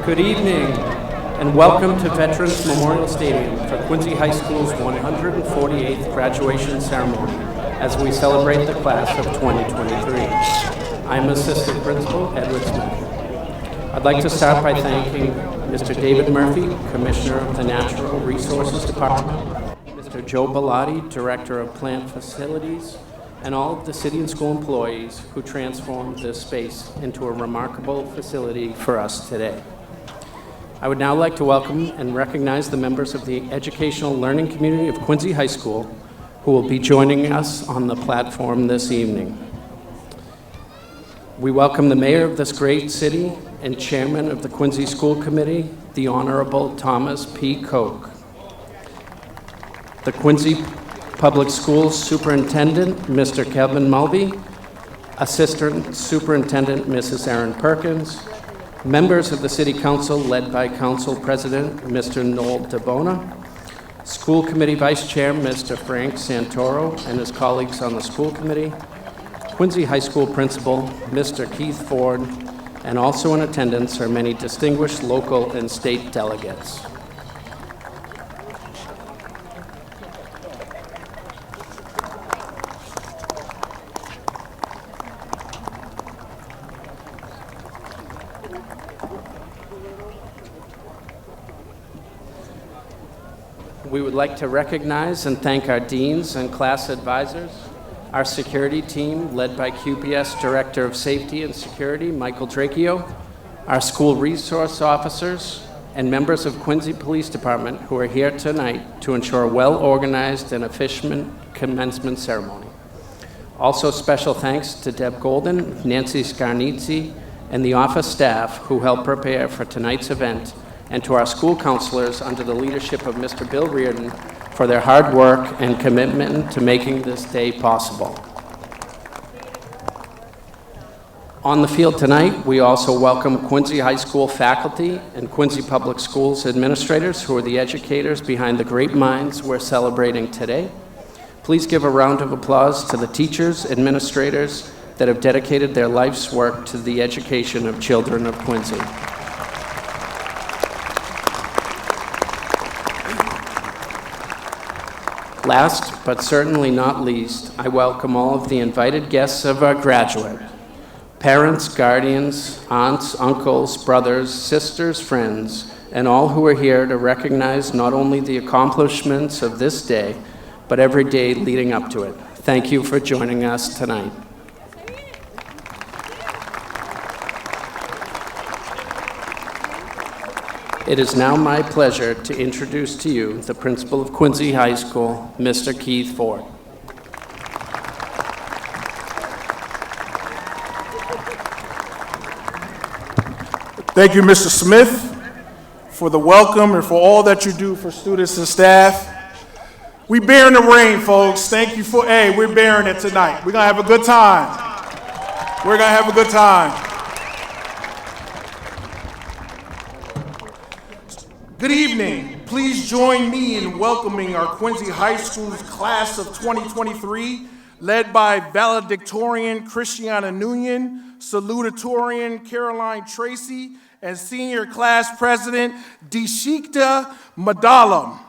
Good evening, and welcome to Veterans Memorial Stadium for Quincy High School's 148th graduation ceremony as we celebrate the class of 2023. I'm Assistant Principal Edward Smith. I'd like to start by thanking Mr. David Murphy, Commissioner of the Natural Resources Department, Mr. Joe Bellotti, Director of Plant Facilities, and all of the city and school employees who transformed this space into a remarkable facility for us today. I would now like to welcome and recognize the members of the educational learning community of Quincy High School who will be joining us on the platform this evening. We welcome the mayor of this great city and chairman of the Quincy School Committee, the Honorable Thomas P. Koch. The Quincy Public Schools Superintendent, Mr. Kevin Mulvey, Assistant Superintendent, Mrs. Erin Perkins, members of the City Council led by Council President Mr. Noel DeBona, School Committee Vice Chair Mr. Frank Santoro and his colleagues on the School Committee, Quincy High School Principal Mr. Keith Ford, and also in attendance are many distinguished local and state delegates. We would like to recognize and thank our deans and class advisors, our security team led by QPS Director of Safety and Security, Michael Dracchio, our school resource officers, and members of Quincy Police Department who are here tonight to ensure a well-organized and efficient commencement ceremony. Also special thanks to Deb Golden, Nancy Scarnizzi, and the office staff who helped prepare for tonight's event, and to our school counselors under the leadership of Mr. Bill Reardon for their hard work and commitment to making this day possible. On the field tonight, we also welcome Quincy High School faculty and Quincy Public Schools administrators who are the educators behind the great minds we're celebrating today. Please give a round of applause to the teachers, administrators that have dedicated their life's work to the education of children of Quincy. Last, but certainly not least, I welcome all of the invited guests of our graduate. Parents, guardians, aunts, uncles, brothers, sisters, friends, and all who are here to recognize not only the accomplishments of this day, but every day leading up to it. Thank you for joining us tonight. It is now my pleasure to introduce to you the principal of Quincy High School, Mr. Keith Ford. Thank you, Mr. Smith, for the welcome and for all that you do for students and staff. We bearing the rain, folks. Thank you for, we're bearing it tonight. We're gonna have a good time. We're gonna have a good time. Good evening. Please join me in welcoming our Quincy High School's class of 2023, led by valedictorian Christiana Nguyen, salutatorian Caroline Tracy, and senior class president Deshikta Madalam.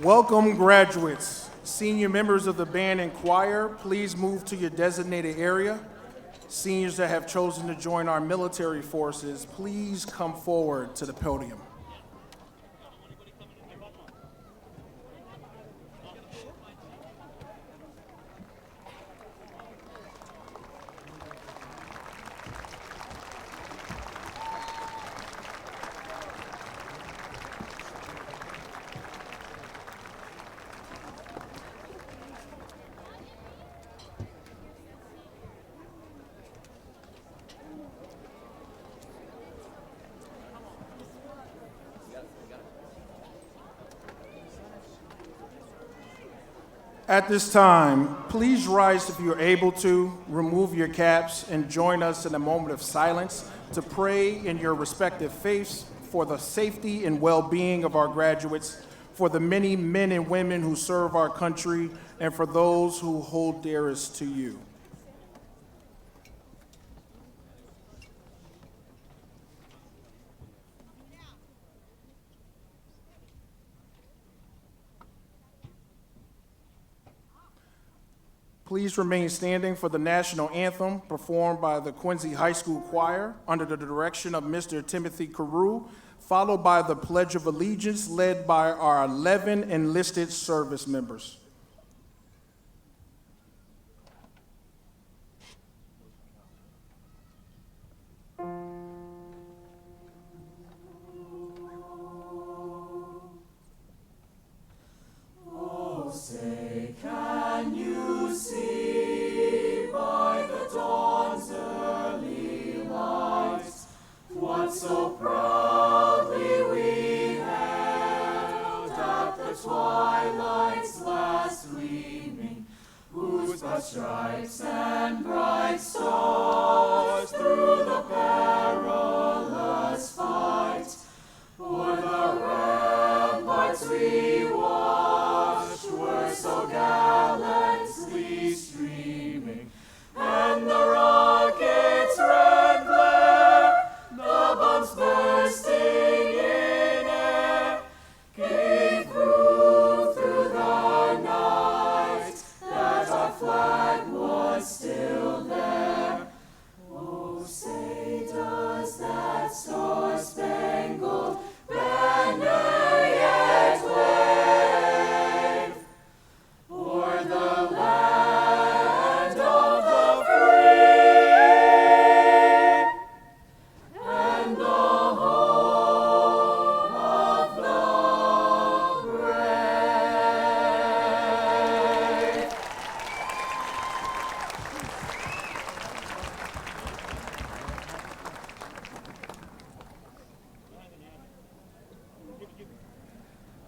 Welcome, graduates. Senior members of the band and choir, please move to your designated area. Seniors that have chosen to join our military forces, please come forward to the podium. At this time, please rise if you're able to, remove your caps, and join us in a moment of silence to pray in your respective faiths for the safety and well-being of our graduates, for the many men and women who serve our country, and for those who hold dearest to you. Please remain standing for the national anthem performed by the Quincy High School Choir under the direction of Mr. Timothy Carew, followed by the Pledge of Allegiance led by our 11 enlisted service members. So proudly we hailed at the twilight's last gleaming, whose broad stripes and bright stars through the perilous fight, o'er the ramparts we watched were so gallantly streaming, and the rockets' red glare, the bombs bursting in air, gave proof through the night that our flag was still there. Oh, say does that star-spangled banner yet wave o'er the land of the free and the home of the brave?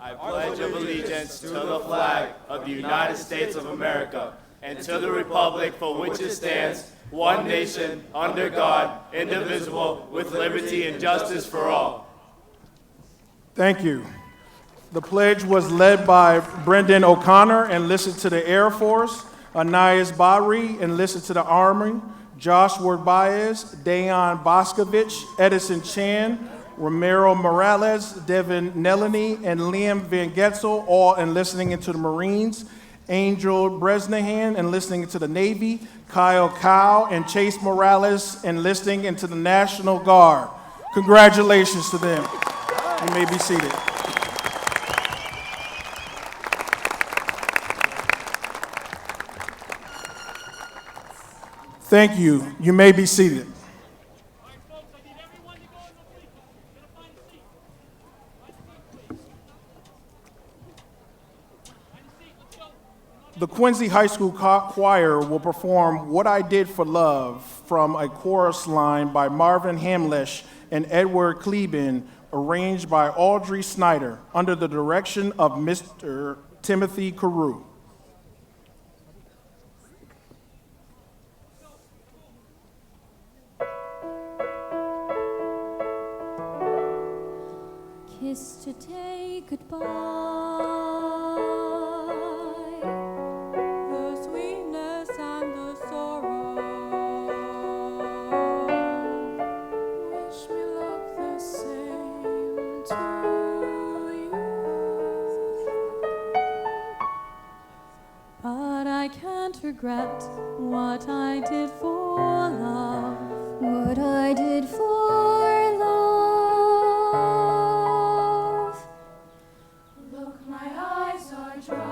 I pledge allegiance to the flag of the United States of America and to the republic for which it stands, one nation, under God, indivisible, with liberty and justice for all. Thank you. The pledge was led by Brendan O'Connor, enlisted to the Air Force, Anais Bahri, enlisted to the Army, Josh Ward Baez, Dayon Boscovich, Edison Chan, Romero Morales, Devin Nelany, and Liam Van Getzel, all enlisting into the Marines, Angel Bresnahan enlisting into the Navy, Kyle Cow and Chase Morales enlisting into the National Guard. Congratulations to them. You may be seated. Thank you. You may be seated. The Quincy High School Choir will perform What I Did for Love from a chorus line by Marvin Hamlish and Edward Kleben, arranged by Audrey Snyder, under the direction of Mr. Timothy Carew. Kiss today goodbye, the sweetness and the sorrow. Wish me luck the same to you. regret what I did for love. What I did for love. Look, my eyes are dry.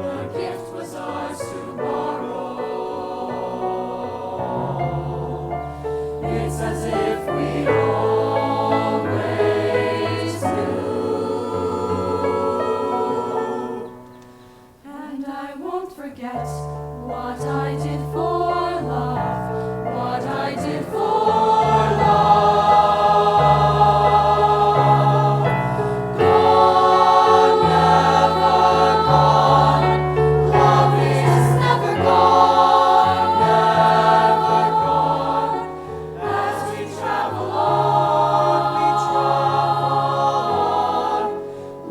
The gift was ours tomorrow. It's as if we always knew. And I won't forget what I did for love. What I did for love. Gone, never gone. Love is never gone, never gone. As we travel on,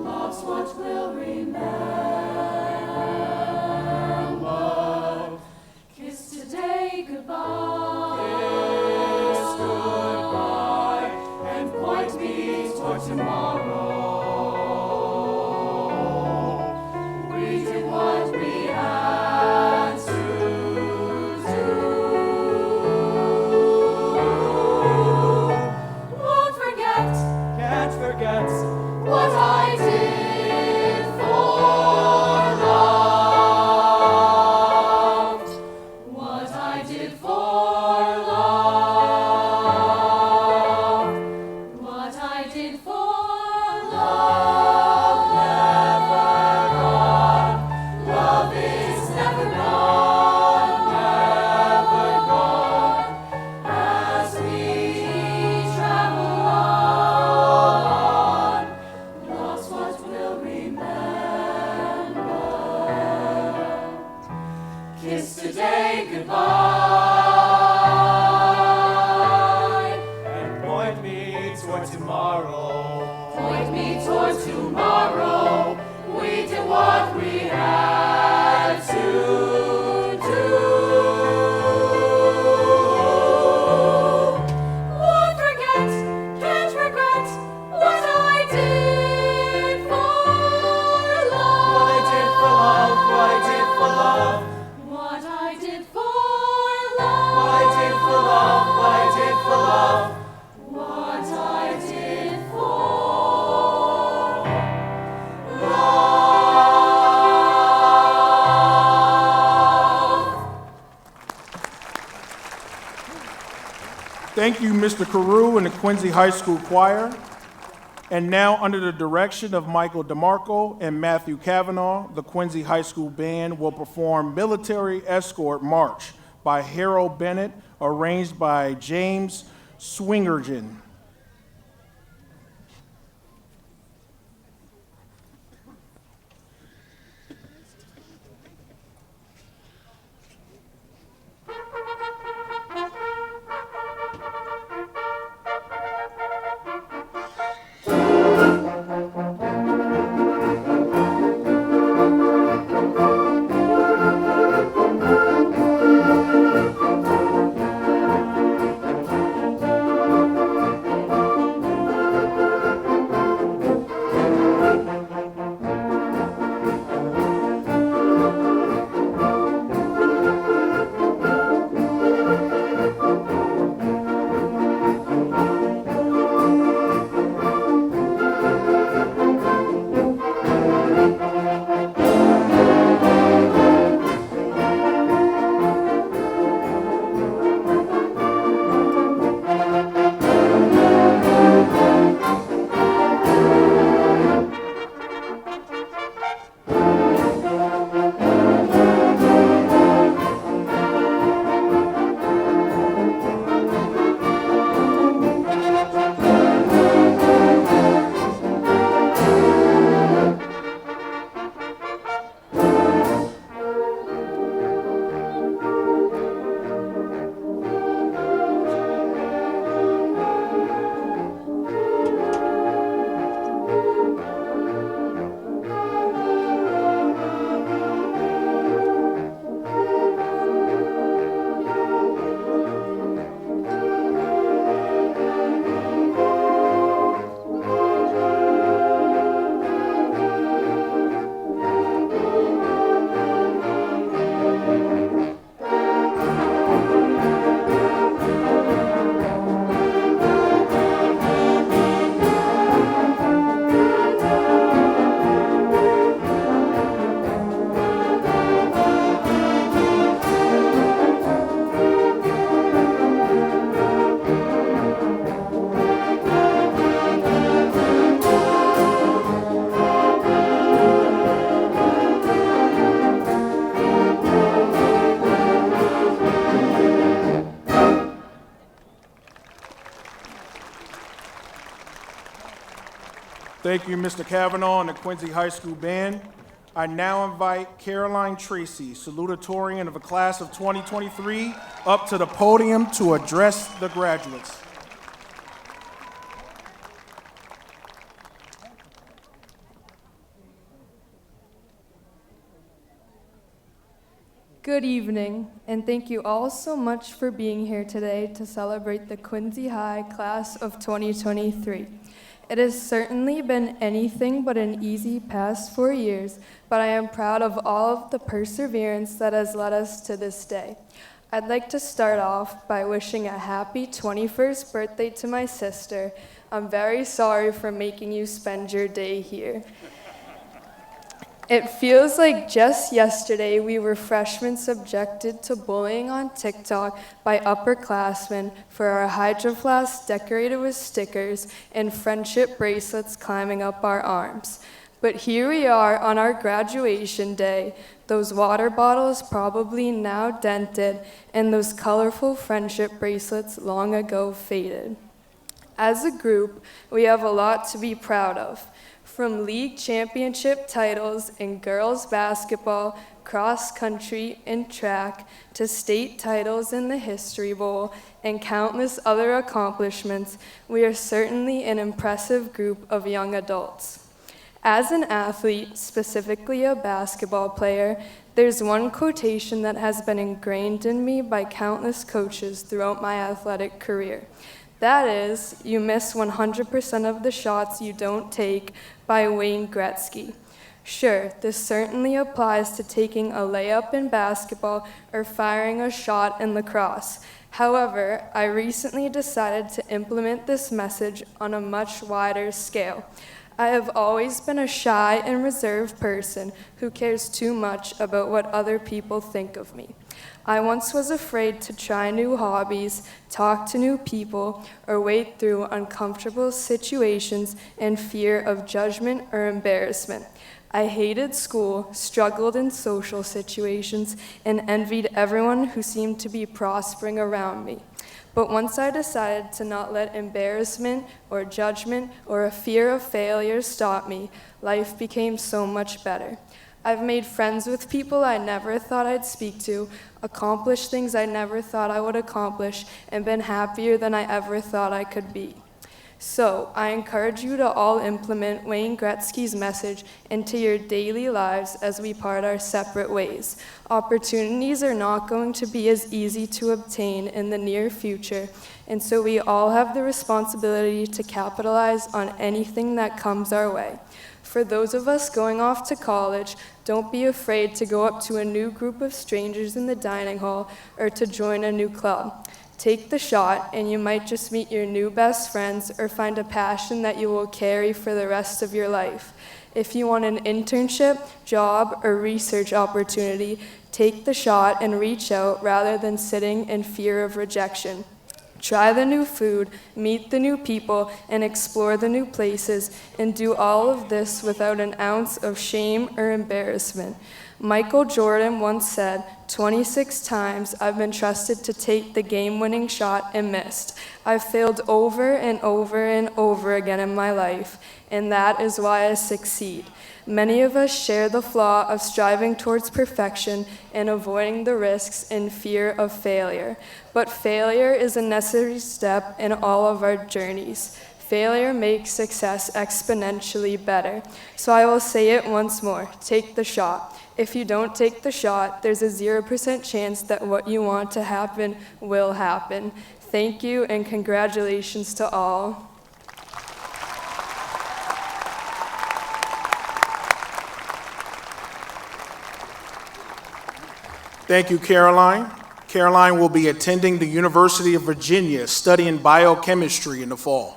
love's what we'll remember. Kiss today goodbye. Kiss goodbye, and point me toward tomorrow. We did what we had to do. Won't forget, Can't forget what I did for love. What I did for love. What I did for love. Never gone. Love is never gone. Never gone. As we travel on, love's what we'll remember. Kiss today goodbye. and point me toward tomorrow. Point me toward tomorrow. We did what we had to do. Won't forget, can't regret what I did for love. What I did for love, what I did for love, What I did for love. what I did for love, what I did for love. What I did for love. Thank you, Mr. Carew and the Quincy High School Choir. And now, under the direction of Michael DeMarco and Matthew Kavanaugh, the Quincy High School Band will perform Military Escort March by Harold Bennett, arranged by James Swingerton. Thank you, Mr. Kavanaugh and the Quincy High School Band. I now invite Caroline Tracy, salutatorian of the class of 2023, up to the podium to address the graduates. Good evening, and thank you all so much for being here today to celebrate the Quincy High Class of 2023. It has certainly been anything but an easy past 4 years, but I am proud of all of the perseverance that has led us to this day. I'd like to start off by wishing a happy 21st birthday to my sister. I'm very sorry for making you spend your day here. It feels like just yesterday we were freshmen subjected to bullying on TikTok by upperclassmen for our hydro flasks decorated with stickers and friendship bracelets climbing up our arms. But here we are on our graduation day, those water bottles probably now dented, and those colorful friendship bracelets long ago faded. As a group, we have a lot to be proud of. From league championship titles in girls basketball, cross country, and track, to state titles in the History Bowl, and countless other accomplishments, we are certainly an impressive group of young adults. As an athlete, specifically a basketball player, there's one quotation that has been ingrained in me by countless coaches throughout my athletic career. That is, you miss 100% of the shots you don't take, by Wayne Gretzky. Sure, this certainly applies to taking a layup in basketball or firing a shot in lacrosse. However, I recently decided to implement this message on a much wider scale. I have always been a shy and reserved person who cares too much about what other people think of me. I once was afraid to try new hobbies, talk to new people, or wade through uncomfortable situations in fear of judgment or embarrassment. I hated school, struggled in social situations, and envied everyone who seemed to be prospering around me. But once I decided to not let embarrassment or judgment or a fear of failure stop me, life became so much better. I've made friends with people I never thought I'd speak to, accomplished things I never thought I would accomplish, and been happier than I ever thought I could be. So, I encourage you to all implement Wayne Gretzky's message into your daily lives as we part our separate ways. Opportunities are not going to be as easy to obtain in the near future, and so we all have the responsibility to capitalize on anything that comes our way. For those of us going off to college, don't be afraid to go up to a new group of strangers in the dining hall or to join a new club. Take the shot, and you might just meet your new best friends or find a passion that you will carry for the rest of your life. If you want an internship, job, or research opportunity, take the shot and reach out rather than sitting in fear of rejection. Try the new food, meet the new people, and explore the new places, and do all of this without an ounce of shame or embarrassment. Michael Jordan once said, 26 times I've been trusted to take the game-winning shot and missed. I've failed over and over and over again in my life, and that is why I succeed. Many of us share the flaw of striving towards perfection and avoiding the risks in fear of failure. But failure is a necessary step in all of our journeys. Failure makes success exponentially better. So I will say it once more, take the shot. If you don't take the shot, there's a 0% chance that what you want to happen will happen. Thank you and congratulations to all. Thank you, Caroline. Caroline will be attending the University of Virginia studying biochemistry in the fall.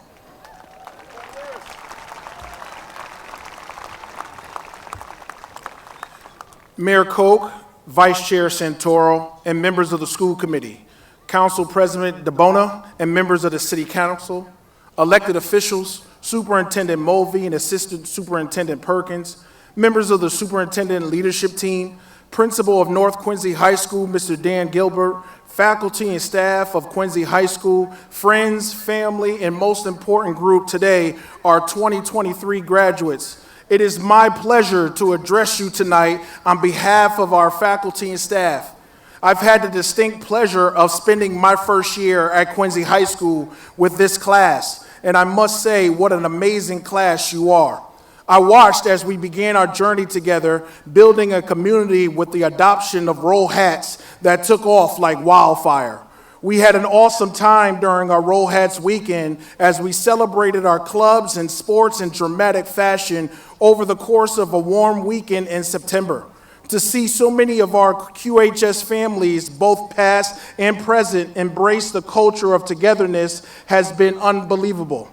Mayor Koch, Vice Chair Santoro, and members of the school committee, Council President DeBona, and members of the City Council, elected officials, Superintendent Mulvey and Assistant Superintendent Perkins, members of the Superintendent Leadership Team, Principal of North Quincy High School, Mr. Dan Gilbert, faculty and staff of Quincy High School, friends, family, and most important group today, our 2023 graduates. It is my pleasure to address you tonight on behalf of our faculty and staff. I've had the distinct pleasure of spending my first year at Quincy High School with this class, and I must say what an amazing class you are. I watched as we began our journey together, building a community with the adoption of roll hats that took off like wildfire. We had an awesome time during our Roll Hats weekend as we celebrated our clubs and sports in dramatic fashion over the course of a warm weekend in September. To see so many of our QHS families, both past and present, embrace the culture of togetherness has been unbelievable.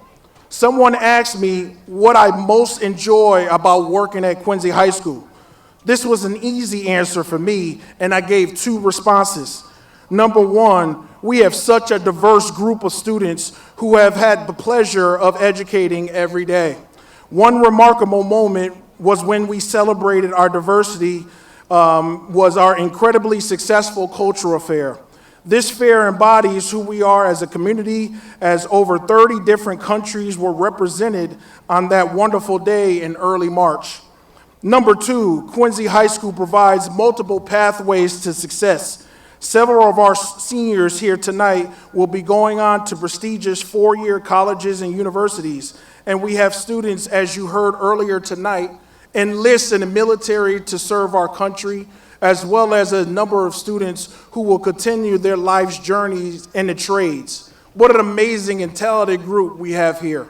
Someone asked me what I most enjoy about working at Quincy High School. This was an easy answer for me, and I gave two responses. Number one, we have such a diverse group of students who have had the pleasure of educating every day. One remarkable moment was when we celebrated our diversity, was our incredibly successful cultural fair. This fair embodies who we are as a community, as over 30 different countries were represented on that wonderful day in early March. Number two, Quincy High School provides multiple pathways to success. Several of our seniors here tonight will be going on to prestigious four-year colleges and universities, and we have students, as you heard earlier tonight, enlist in the military to serve our country, as well as a number of students who will continue their life's journeys in the trades. What an amazing and talented group we have here.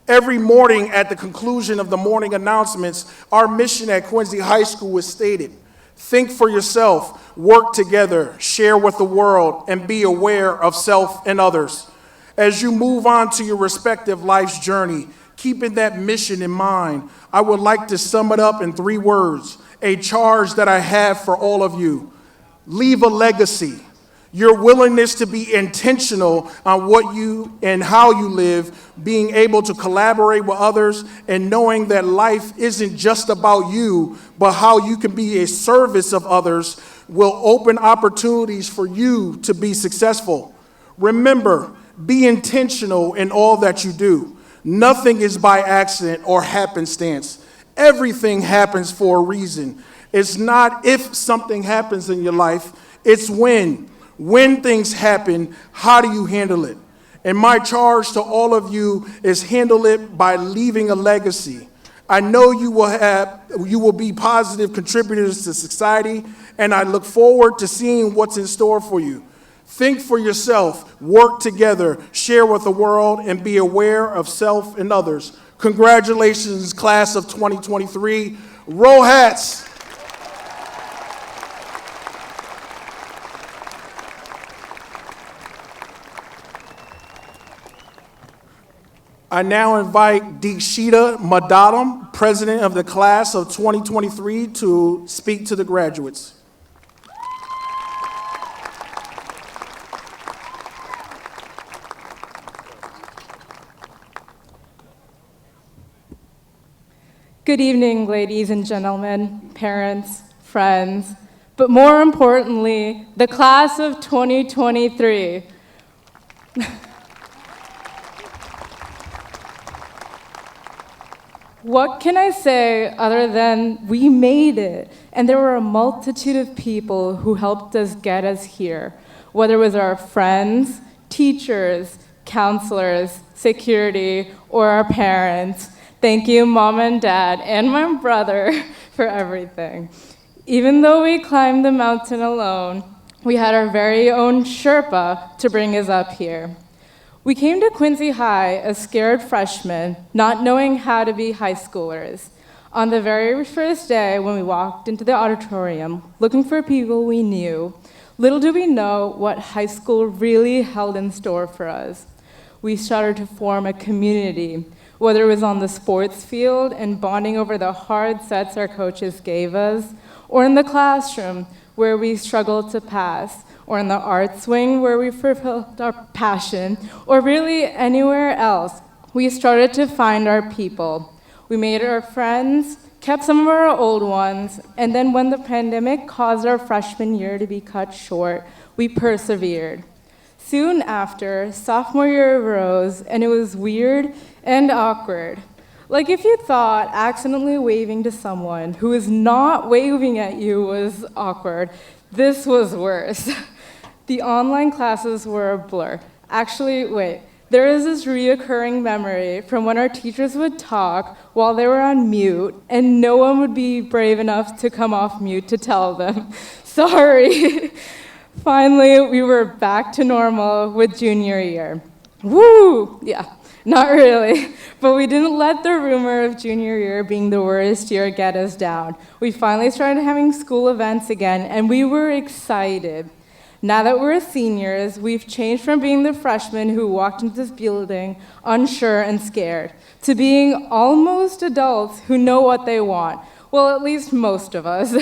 Every morning at the conclusion of the morning announcements, our mission at Quincy High School is stated: think for yourself, work together, share with the world, and be aware of self and others. As you move on to your respective life's journey, keeping that mission in mind, I would like to sum it up in three words, a charge that I have for all of you. Leave a legacy. Your willingness to be intentional on what you and how you live, being able to collaborate with others, and knowing that life isn't just about you, but how you can be a service of others will open opportunities for you to be successful. Remember, be intentional in all that you do. Nothing is by accident or happenstance. Everything happens for a reason. It's not if something happens in your life, it's when. When things happen, how do you handle it? And my charge to all of you is handle it by leaving a legacy. I know you will be positive contributors to society, and I look forward to seeing what's in store for you. Think for yourself, work together, share with the world, and be aware of self and others. Congratulations, class of 2023. Roll hats. I now invite Deekshita Madadam, president of the class of 2023, to speak to the graduates. Good evening, ladies and gentlemen, parents, friends, but more importantly, the class of 2023. What can I say other than we made it? And there were a multitude of people who helped us get us here, whether it was our friends, teachers, counselors, security, or our parents. Thank you, Mom and Dad, and my brother for everything. Even though we climbed the mountain alone, we had our very own Sherpa to bring us up here. We came to Quincy High as scared freshmen, not knowing how to be high schoolers. On the very first day when we walked into the auditorium, looking for people we knew, little did we know what high school really held in store for us. We started to form a community, whether it was on the sports field and bonding over the hard sets our coaches gave us, or in the classroom where we struggled to pass, or in the arts wing where we fulfilled our passion, or really anywhere else. We started to find our people. We made our friends, kept some of our old ones, and then when the pandemic caused our freshman year to be cut short, we persevered. Soon after, sophomore year arose, and it was weird and awkward. Like if you thought accidentally waving to someone who is not waving at you was awkward, this was worse. The online classes were a blur. Actually, wait, there is this reoccurring memory from when our teachers would talk while they were on mute, and no one would be brave enough to come off mute to tell them, sorry. Finally, we were back to normal with junior year. Woo! Yeah, not really. But we didn't let the rumor of junior year being the worst year get us down. We finally started having school events again, and we were excited. Now that we're seniors, we've changed from being the freshmen who walked into this building unsure and scared, to being almost adults who know what they want. Well, at least most of us,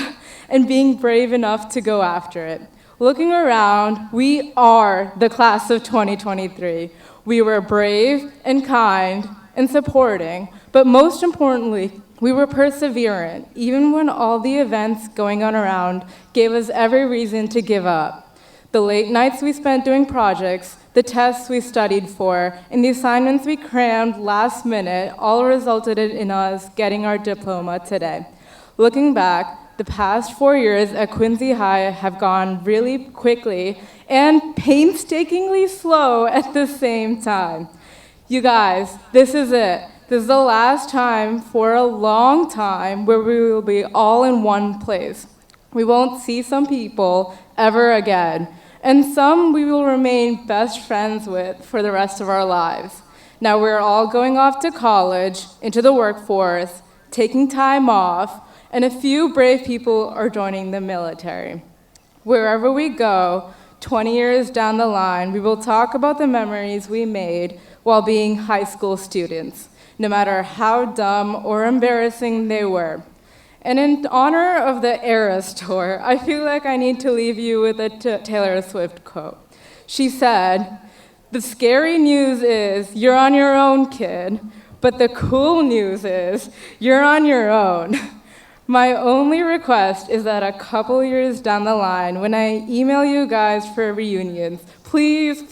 and being brave enough to go after it. Looking around, we are the class of 2023. We were brave and kind and supporting, but most importantly, we were perseverant, even when all the events going on around gave us every reason to give up. The late nights we spent doing projects, the tests we studied for, and the assignments we crammed last minute all resulted in us getting our diploma today. Looking back, the past 4 years at Quincy High have gone really quickly and painstakingly slow at the same time. You guys, this is it. This is the last time for a long time where we will be all in one place. We won't see some people ever again, and some we will remain best friends with for the rest of our lives. Now we're all going off to college, into the workforce, taking time off, and a few brave people are joining the military. Wherever we go, 20 years down the line, we will talk about the memories we made while being high school students, no matter how dumb or embarrassing they were. And in honor of the Eras Tour, I feel like I need to leave you with a Taylor Swift quote. She said, "The scary news is you're on your own, kid, but the cool news is you're on your own." My only request is that a couple years down the line, when I email you guys for reunions, please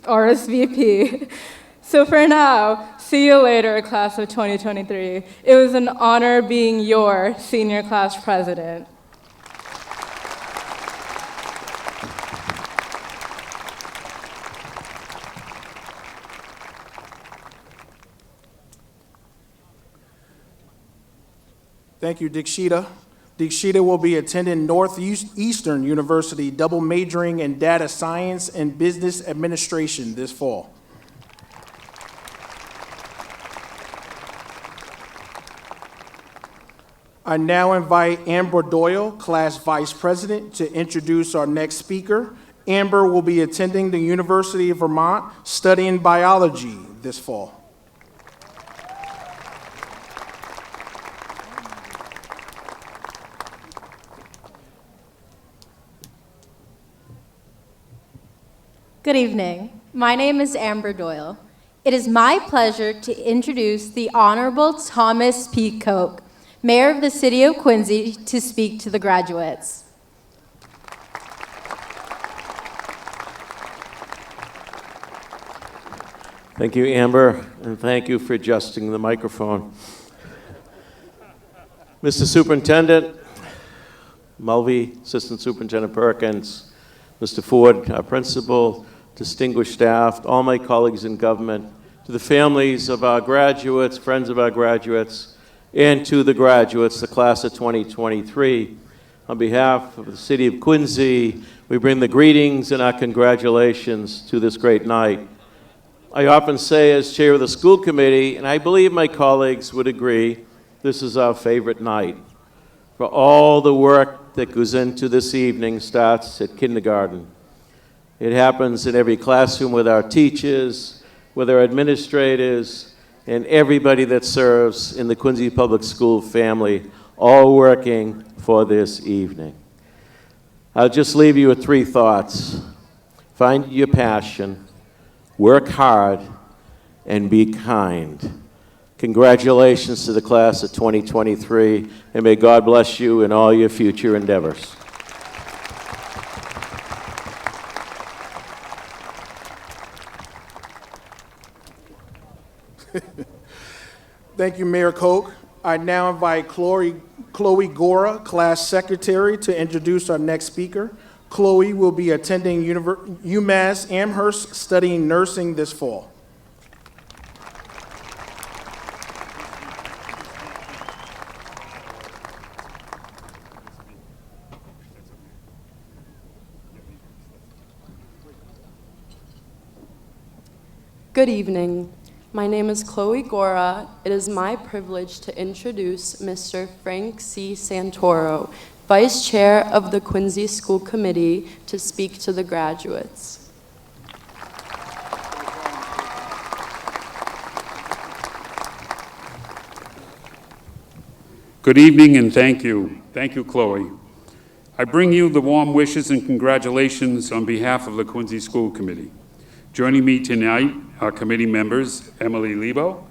RSVP. So for now, see you later, class of 2023. It was an honor being your senior class president. Thank you, Dikshita. Dikshita will be attending Northeastern University, double majoring in data science and business administration this fall. I now invite Amber Doyle, class vice president, to introduce our next speaker. Amber will be attending the University of Vermont, studying biology this fall. Good evening. My name is Amber Doyle. It is my pleasure to introduce the Honorable Thomas P. Koch, Mayor of the City of Quincy, to speak to the graduates. Thank you, Amber, and thank you for adjusting the microphone. Mr. Superintendent Mulvey, Assistant Superintendent Perkins, Mr. Ford, our principal, distinguished staff, all my colleagues in government, to the families of our graduates, friends of our graduates, and to the graduates, the class of 2023. On behalf of the City of Quincy, we bring the greetings and our congratulations to this great night. I often say as chair of the school committee, and I believe my colleagues would agree, this is our favorite night. For all the work that goes into this evening starts at kindergarten. It happens in every classroom with our teachers, with our administrators, and everybody that serves in the Quincy Public School family, all working for this evening. I'll just leave you with 3 thoughts. Find your passion, work hard, and be kind. Congratulations to the class of 2023, and may God bless you in all your future endeavors. Thank you, Mayor Koch. I now invite Chloe Gora, class secretary, to introduce our next speaker. Chloe will be attending UMass Amherst, studying nursing this fall. Good evening. My name is Chloe Gora. It is my privilege to introduce Mr. Frank C. Santoro, Vice Chair of the Quincy School Committee, to speak to the graduates. Good evening and thank you. Thank you, Chloe. I bring you the warm wishes and congratulations on behalf of the Quincy School Committee. Joining me tonight are committee members Emily Lebo,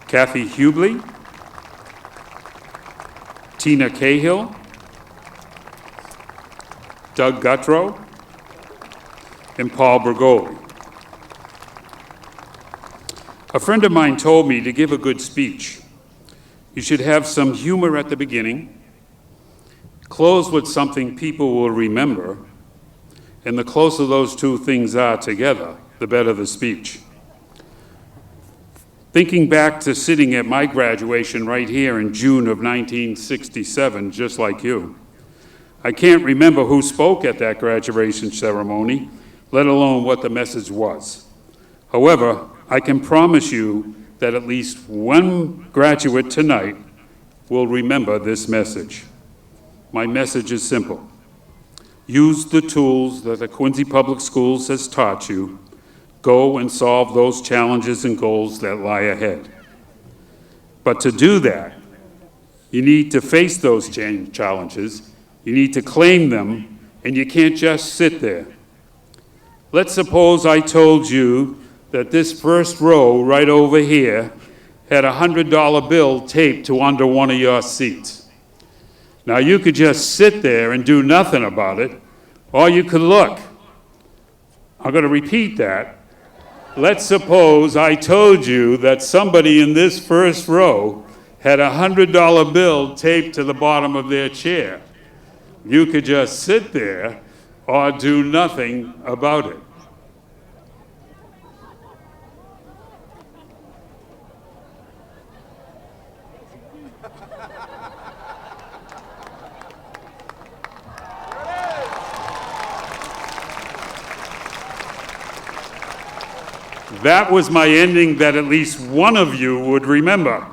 Kathy Hubley, Tina Cahill, Doug Gutrow, and Paul Bergoli. A friend of mine told me to give a good speech, you should have some humor at the beginning, close with something people will remember, and the closer those two things are together, the better the speech. Thinking back to sitting at my graduation right here in June of 1967, just like you, I can't remember who spoke at that graduation ceremony, let alone what the message was. However, I can promise you that at least one graduate tonight will remember this message. My message is simple. Use the tools that the Quincy Public Schools has taught you. Go and solve those challenges and goals that lie ahead. But to do that, you need to face those challenges, you need to claim them, and you can't just sit there. Let's suppose I told you that this first row right over here had a $100 bill taped to under one of your seats. Now, you could just sit there and do nothing about it, or you could look. I'm going to repeat that. Let's suppose I told you that somebody in this first row had a $100 bill taped to the bottom of their chair. You could just sit there or do nothing about it. That was my ending that at least one of you would remember.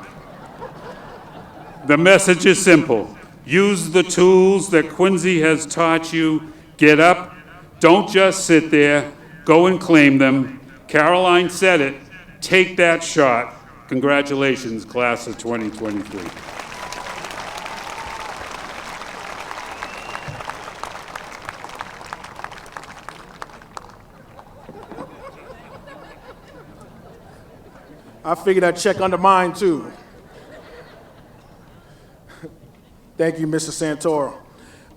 The message is simple. Use the tools that Quincy has taught you. Get up. Don't just sit there. Go and claim them. Caroline said it. Take that shot. Congratulations, class of 2023. I figured I'd check under mine too. Thank you, Mr. Santoro.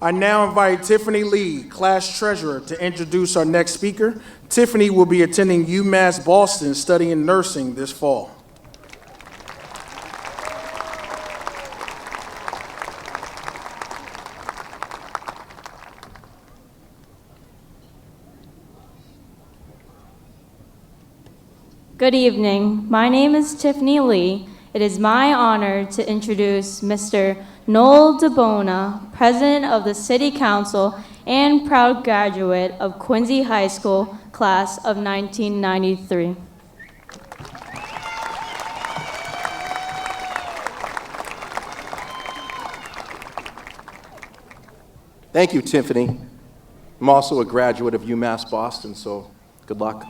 I now invite Tiffany Lee, class treasurer, to introduce our next speaker. Tiffany will be attending UMass Boston, studying nursing this fall. Good evening. My name is Tiffany Lee. It is my honor to introduce Mr. Noel DeBona, President of the City Council and proud graduate of Quincy High School, class of 1993. Thank you, Tiffany. I'm also a graduate of UMass Boston, so good luck.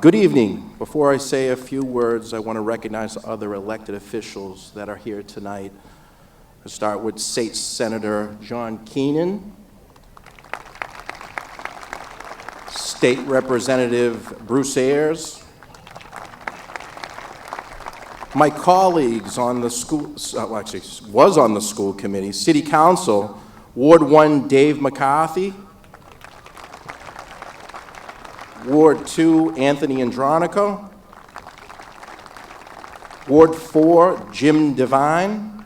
Good evening. Before I say a few words, I want to recognize other elected officials that are here tonight. I'll start with State Senator John Keenan, State Representative Bruce Ayers, my colleagues on the school, was on the school committee, City Council, Ward 1 Dave McCarthy, Ward 2, Anthony Andronico. Ward 4, Jim Devine.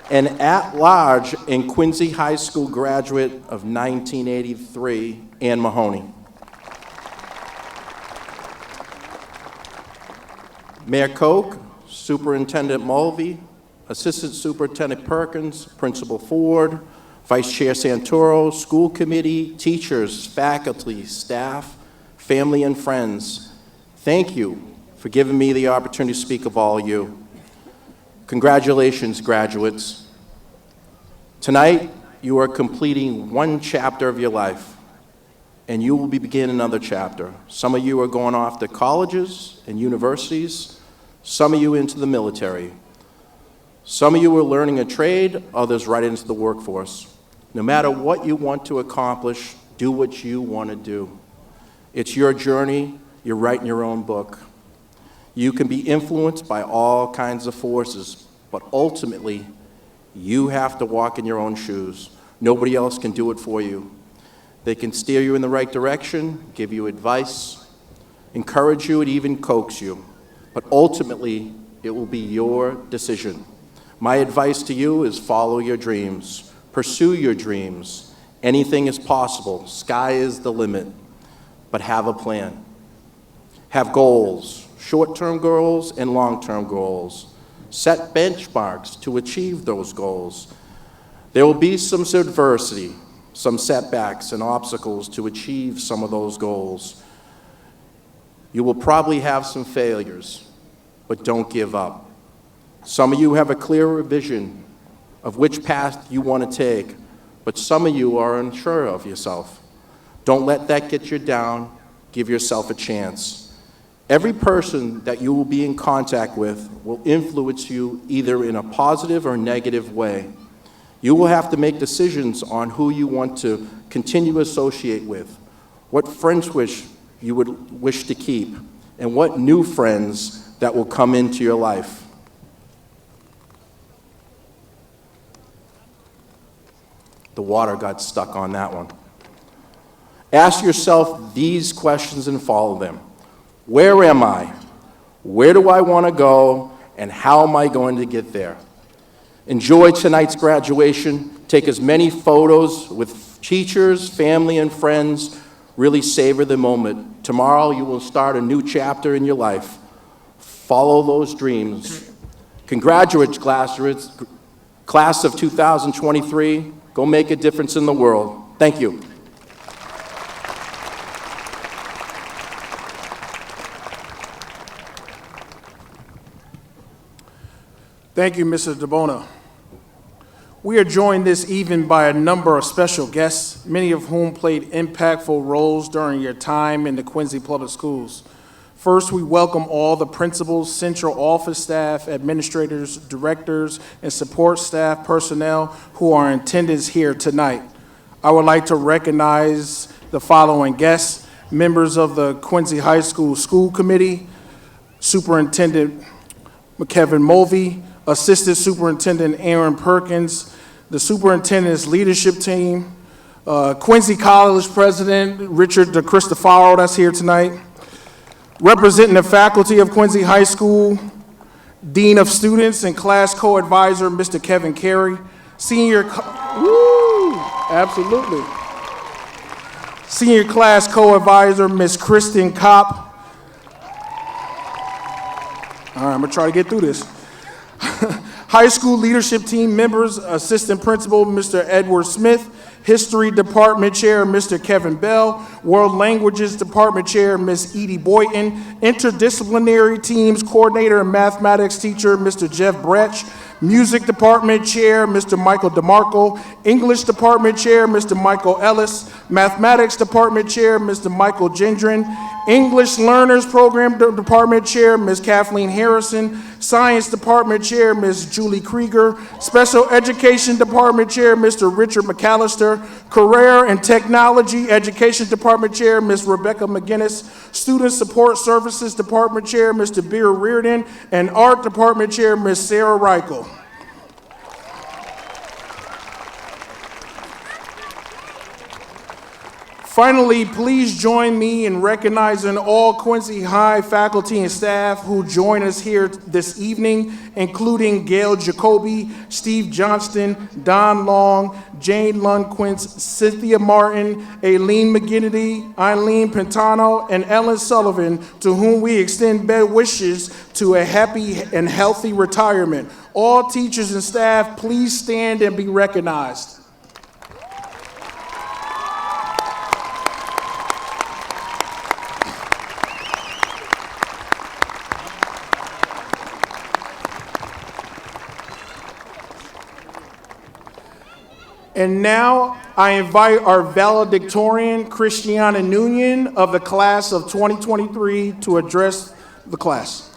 An at-large in Quincy High School graduate of 1983, Ann Mahoney. Mayor Koch, Superintendent Mulvey, Assistant Superintendent Perkins, Principal Ford, Vice Chair Santoro, school committee, teachers, faculty, staff, family, and friends, thank you for giving me the opportunity to speak of all you. Congratulations, graduates. Tonight, you are completing one chapter of your life, and you will be beginning another chapter. Some of you are going off to colleges and universities, some of you into the military. Some of you are learning a trade, others right into the workforce. No matter what you want to accomplish, do what you want to do. It's your journey, you're writing your own book. You can be influenced by all kinds of forces, but ultimately, you have to walk in your own shoes. Nobody else can do it for you. They can steer you in the right direction, give you advice, encourage you, and even coax you. But ultimately, it will be your decision. My advice to you is follow your dreams. Pursue your dreams. Anything is possible. Sky is the limit. But have a plan. Have goals, short-term goals and long-term goals. Set benchmarks to achieve those goals. There will be some adversity, some setbacks and obstacles to achieve some of those goals. You will probably have some failures, but don't give up. Some of you have a clearer vision of which path you want to take, but some of you are unsure of yourself. Don't let that get you down. Give yourself a chance. Every person that you will be in contact with will influence you either in a positive or negative way. You will have to make decisions on who you want to continue to associate with, what friends you would wish to keep, and what new friends that will come into your life. The water got stuck on that one. Ask yourself these questions and follow them. Where am I? Where do I want to go? And how am I going to get there? Enjoy tonight's graduation. Take as many photos with teachers, family, and friends. Really savor the moment. Tomorrow you will start a new chapter in your life. Follow those dreams. Congratulations, class of 2023. Go make a difference in the world. Thank you. Thank you, Mr. DeBona. We are joined this evening by a number of special guests, many of whom played impactful roles during your time in the Quincy Public Schools. First, we welcome all the principals, central office staff, administrators, directors, and support staff personnel who are in attendance here tonight. I would like to recognize the following guests: members of the Quincy High School School Committee, Superintendent McKevin Mulvey, Assistant Superintendent Aaron Perkins, the Superintendent's leadership team, Quincy College President Richard DeCristofaro, that's here tonight, representing the faculty of Quincy High School, Dean of Students and Class Co-Advisor, Mr. Kevin Carey, Senior Class Co-Advisor, Ms. Kristen Kopp. All right, I'm gonna try to get through this. High school leadership team members, Assistant Principal, Mr. Edward Smith, History Department Chair, Mr. Kevin Bell, World Languages Department Chair, Ms. Edie Boyton, Interdisciplinary Teams Coordinator and Mathematics Teacher, Mr. Jeff Bretsch, Music Department Chair, Mr. Michael DeMarco, English Department Chair, Mr. Michael Ellis, Mathematics Department Chair, Mr. Michael Gendron, English Learners Program Department Chair, Ms. Kathleen Harrison, Science Department Chair, Ms. Julie Krieger, Special Education Department Chair, Mr. Richard McAllister, Career and Technology Education Department Chair, Ms. Rebecca McGinnis, Student Support Services Department Chair, Mr. Beer Reardon, and Art Department Chair, Ms. Sarah Reichel. Finally, please join me in recognizing all Quincy High faculty and staff who join us here this evening, including Gail Jacoby, Steve Johnston, Don Long, Jane Lundquist, Cynthia Martin, Aileen McGinnity, Eileen Pintano, and Ellen Sullivan, to whom we extend best wishes to a happy and healthy retirement. All teachers and staff, please stand and be recognized. And now I invite our valedictorian, Christiana Noonan, of the class of 2023 to address the class.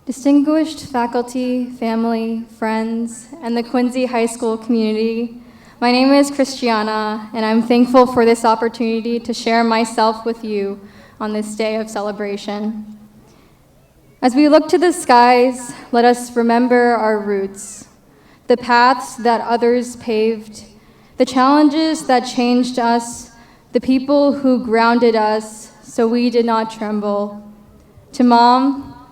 Distinguished faculty, family, friends, and the Quincy High School community, my name is Christiana, and I'm thankful for this opportunity to share myself with you on this day of celebration. As we look to the skies, let us remember our roots, the paths that others paved, the challenges that changed us, the people who grounded us so we did not tremble. To Mom,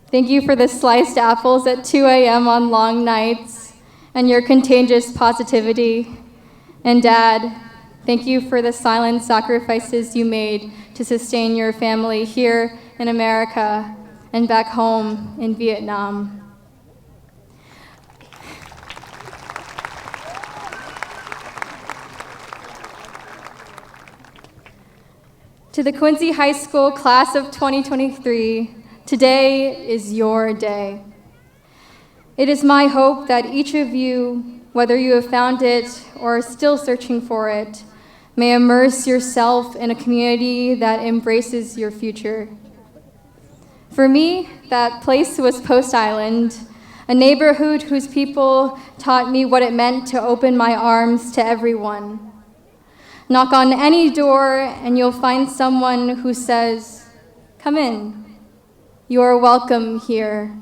thank you for the sliced apples at 2 a.m. on long nights and your contagious positivity. And Dad, thank you for the silent sacrifices you made to sustain your family here in America and back home in Vietnam. To the Quincy High School class of 2023, today is your day. It is my hope that each of you, whether you have found it or are still searching for it, may immerse yourself in a community that embraces your future. For me, that place was Post Island, a neighborhood whose people taught me what it meant to open my arms to everyone. Knock on any door and you'll find someone who says, "Come in, you are welcome here."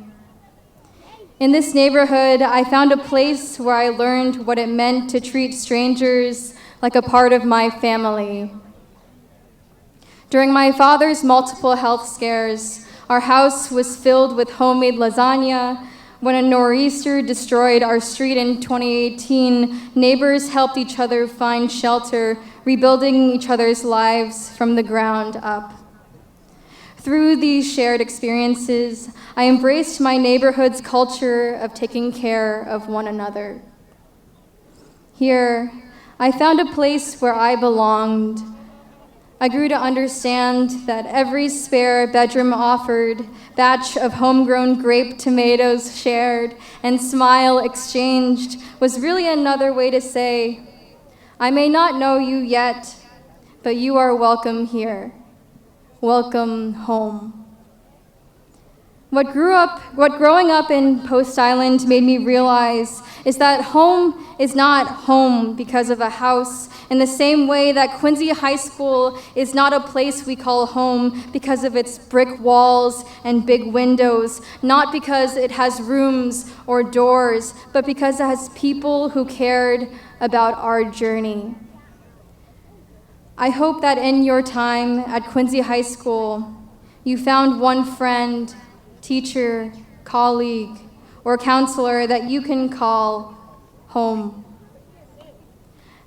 In this neighborhood, I found a place where I learned what it meant to treat strangers like a part of my family. During my father's multiple health scares, our house was filled with homemade lasagna. When a nor'easter destroyed our street in 2018, neighbors helped each other find shelter, rebuilding each other's lives from the ground up. Through these shared experiences, I embraced my neighborhood's culture of taking care of one another. Here, I found a place where I belonged. I grew to understand that every spare bedroom offered, batch of homegrown grape tomatoes shared, and smile exchanged was really another way to say, I may not know you yet, but you are welcome here. Welcome home. What growing up in Post Island made me realize is that home is not home because of a house, in the same way that Quincy High School is not a place we call home because of its brick walls and big windows, not because it has rooms or doors, but because it has people who cared about our journey. I hope that in your time at Quincy High School, you found one friend, teacher, colleague, or counselor that you can call home.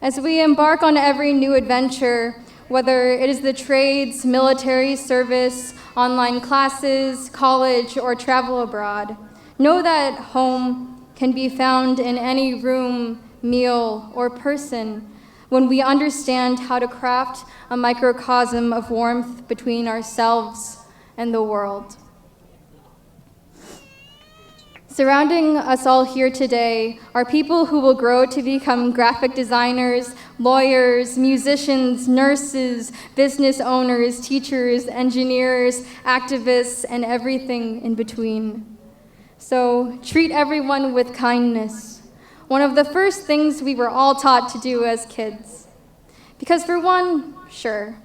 As we embark on every new adventure, whether it is the trades, military service, online classes, college, or travel abroad, know that home can be found in any room, meal, or person when we understand how to craft a microcosm of warmth between ourselves and the world. Surrounding us all here today are people who will grow to become graphic designers, lawyers, musicians, nurses, business owners, teachers, engineers, activists, and everything in between. So treat everyone with kindness. One of the first things we were all taught to do as kids. Because for one, sure,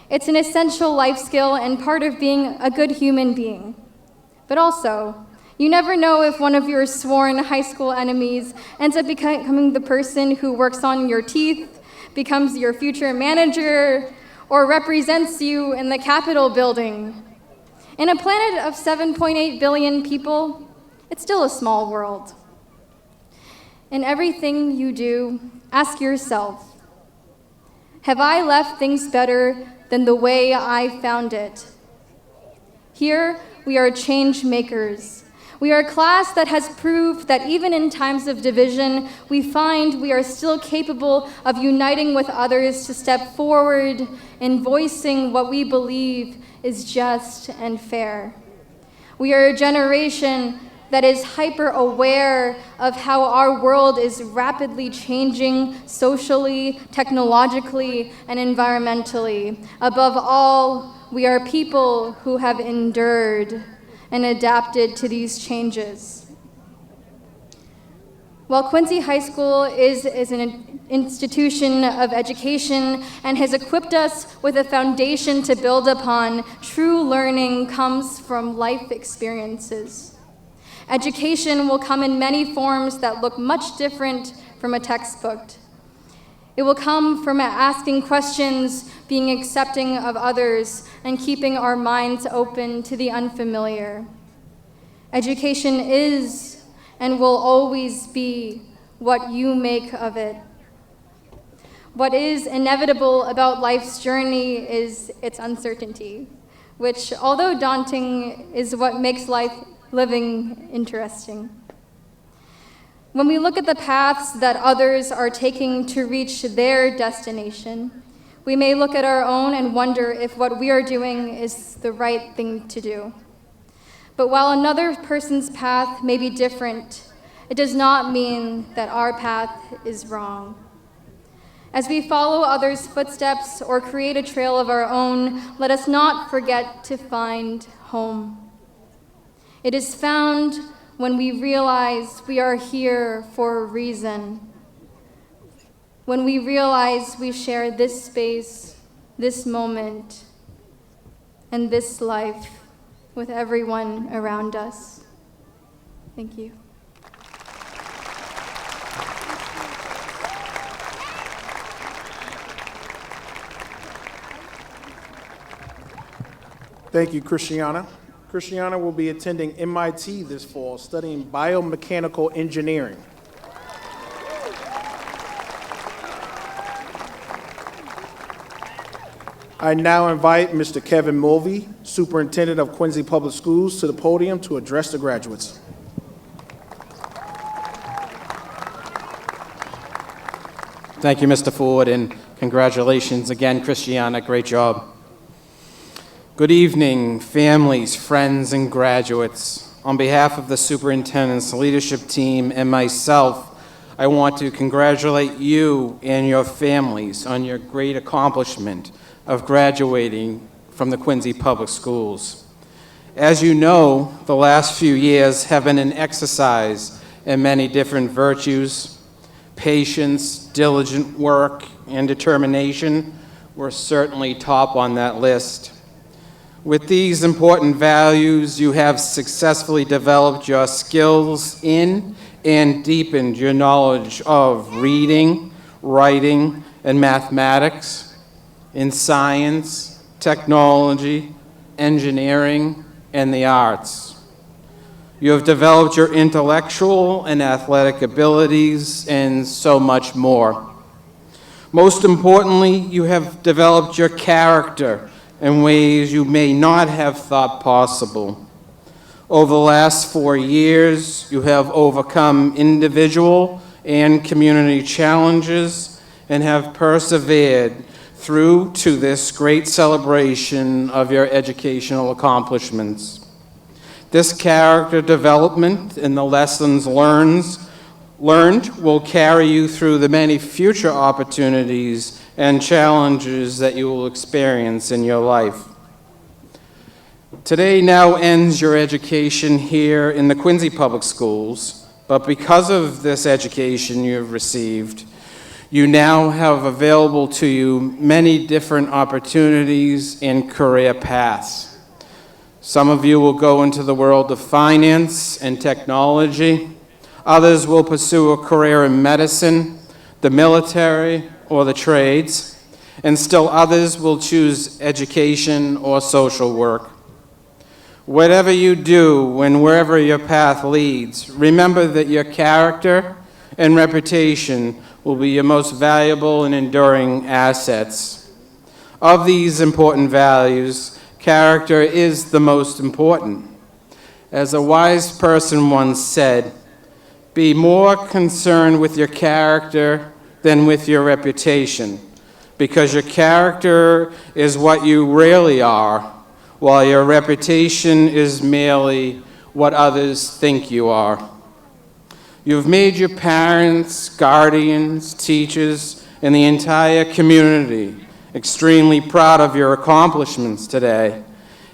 it's an essential life skill and part of being a good human being. But also, you never know if one of your sworn high school enemies ends up becoming the person who works on your teeth, becomes your future manager, or represents you in the Capitol building. In a planet of 7.8 billion people, it's still a small world. In everything you do, ask yourself, have I left things better than the way I found it? Here, we are change makers. We are a class that has proved that even in times of division, we find we are still capable of uniting with others to step forward in voicing what we believe is just and fair. We are a generation that is hyper-aware of how our world is rapidly changing socially, technologically, and environmentally. Above all, we are people who have endured and adapted to these changes. While Quincy High School is an institution of education and has equipped us with a foundation to build upon, true learning comes from life experiences. Education will come in many forms that look much different from a textbook. It will come from asking questions, being accepting of others, and keeping our minds open to the unfamiliar. Education is and will always be what you make of it. What is inevitable about life's journey is its uncertainty, which, although daunting, is what makes life living interesting. When we look at the paths that others are taking to reach their destination, we may look at our own and wonder if what we are doing is the right thing to do. But while another person's path may be different, it does not mean that our path is wrong. As we follow others' footsteps or create a trail of our own, let us not forget to find home. It is found when we realize we are here for a reason. When we realize we share this space, this moment, and this life with everyone around us. Thank you. Thank you, Christiana. Christiana will be attending MIT this fall, studying biomechanical engineering. I now invite Mr. Kevin Mulvey, Superintendent of Quincy Public Schools, to the podium to address the graduates. Thank you, Mr. Ford, and congratulations again, Christiana. Great job. Good evening, families, friends, and graduates. On behalf of the superintendent's leadership team and myself, I want to congratulate you and your families on your great accomplishment of graduating from the Quincy Public Schools. As you know, the last few years have been an exercise in many different virtues. Patience, diligent work, and determination were certainly top on that list. With these important values, you have successfully developed your skills in and deepened your knowledge of reading, writing, and mathematics, in science, technology, engineering, and the arts. You have developed your intellectual and athletic abilities and so much more. Most importantly, you have developed your character in ways you may not have thought possible. Over the last 4 years, you have overcome individual and community challenges and have persevered through to this great celebration of your educational accomplishments. This character development and the lessons learned will carry you through the many future opportunities and challenges that you will experience in your life. Today now ends your education here in the Quincy Public Schools, but because of this education you've received, You now have available to you many different opportunities and career paths. Some of you will go into the world of finance and technology. Others will pursue a career in medicine, the military, or the trades. And still others will choose education or social work. Whatever you do and wherever your path leads, remember that your character and reputation will be your most valuable and enduring assets. Of these important values, character is the most important. As a wise person once said, be more concerned with your character than with your reputation, because your character is what you really are, while your reputation is merely what others think you are. You've made your parents, guardians, teachers, and the entire community extremely proud of your accomplishments today,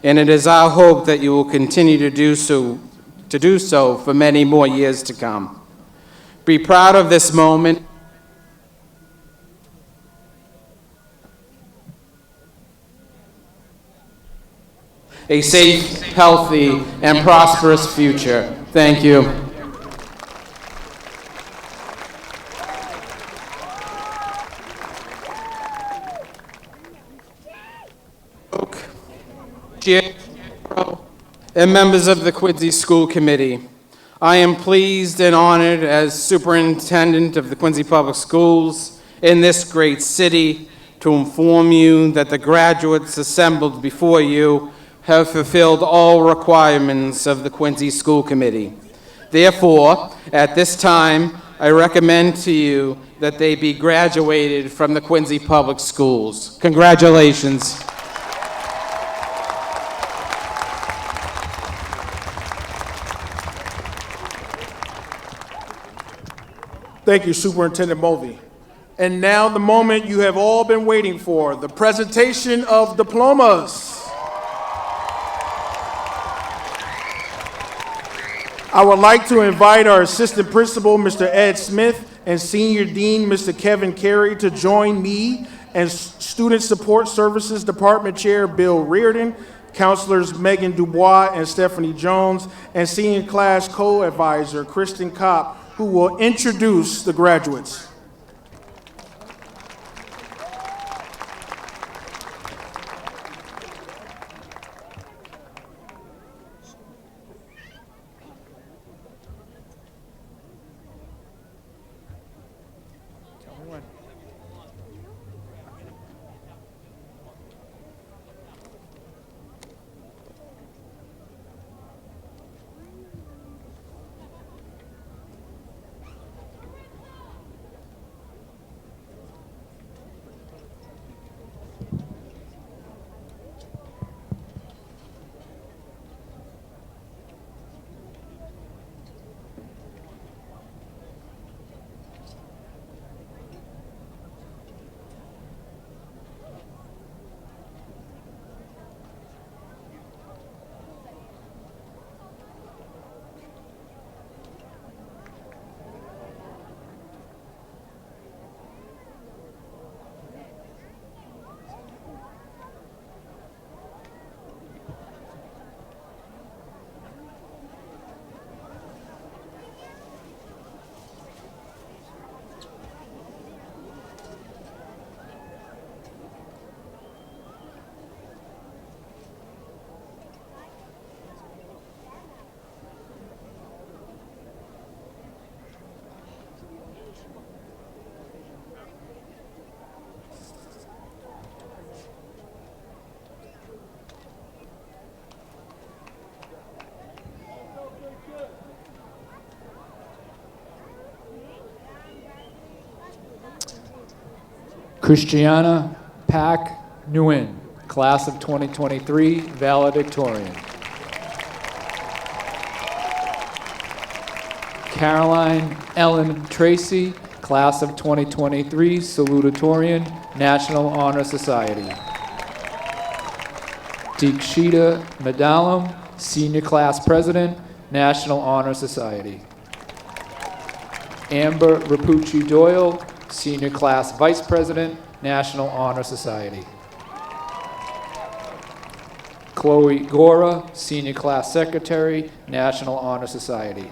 and it is our hope that you will continue to do so for many more years to come. Be proud of this moment. A safe, healthy, and prosperous future. Thank you. And members of the Quincy School Committee, I am pleased and honored as Superintendent of the Quincy Public Schools in this great city to inform you that the graduates assembled before you have fulfilled all requirements of the Quincy School Committee. Therefore, at this time, I recommend to you that they be graduated from the Quincy Public Schools. Congratulations. Thank you, Superintendent Mulvey. And now the moment you have all been waiting for, the presentation of diplomas. I would like to invite our Assistant Principal, Mr. Ed Smith, and Senior Dean, Mr. Kevin Carey, to join me and Student Support Services Department Chair Bill Reardon, Counselors Megan Dubois and Stephanie Jones, and Senior Class Co-Advisor Kristen Kopp, who will introduce the graduates. Christiana Pack Nguyen, Class of 2023, valedictorian. Caroline Ellen Tracy, Class of 2023, salutatorian, National Honor Society. Deekshita Madalam, Senior Class President, National Honor Society. Amber Rapucci Doyle, Senior Class Vice President, National Honor Society. Chloe Gora, Senior Class Secretary, National Honor Society.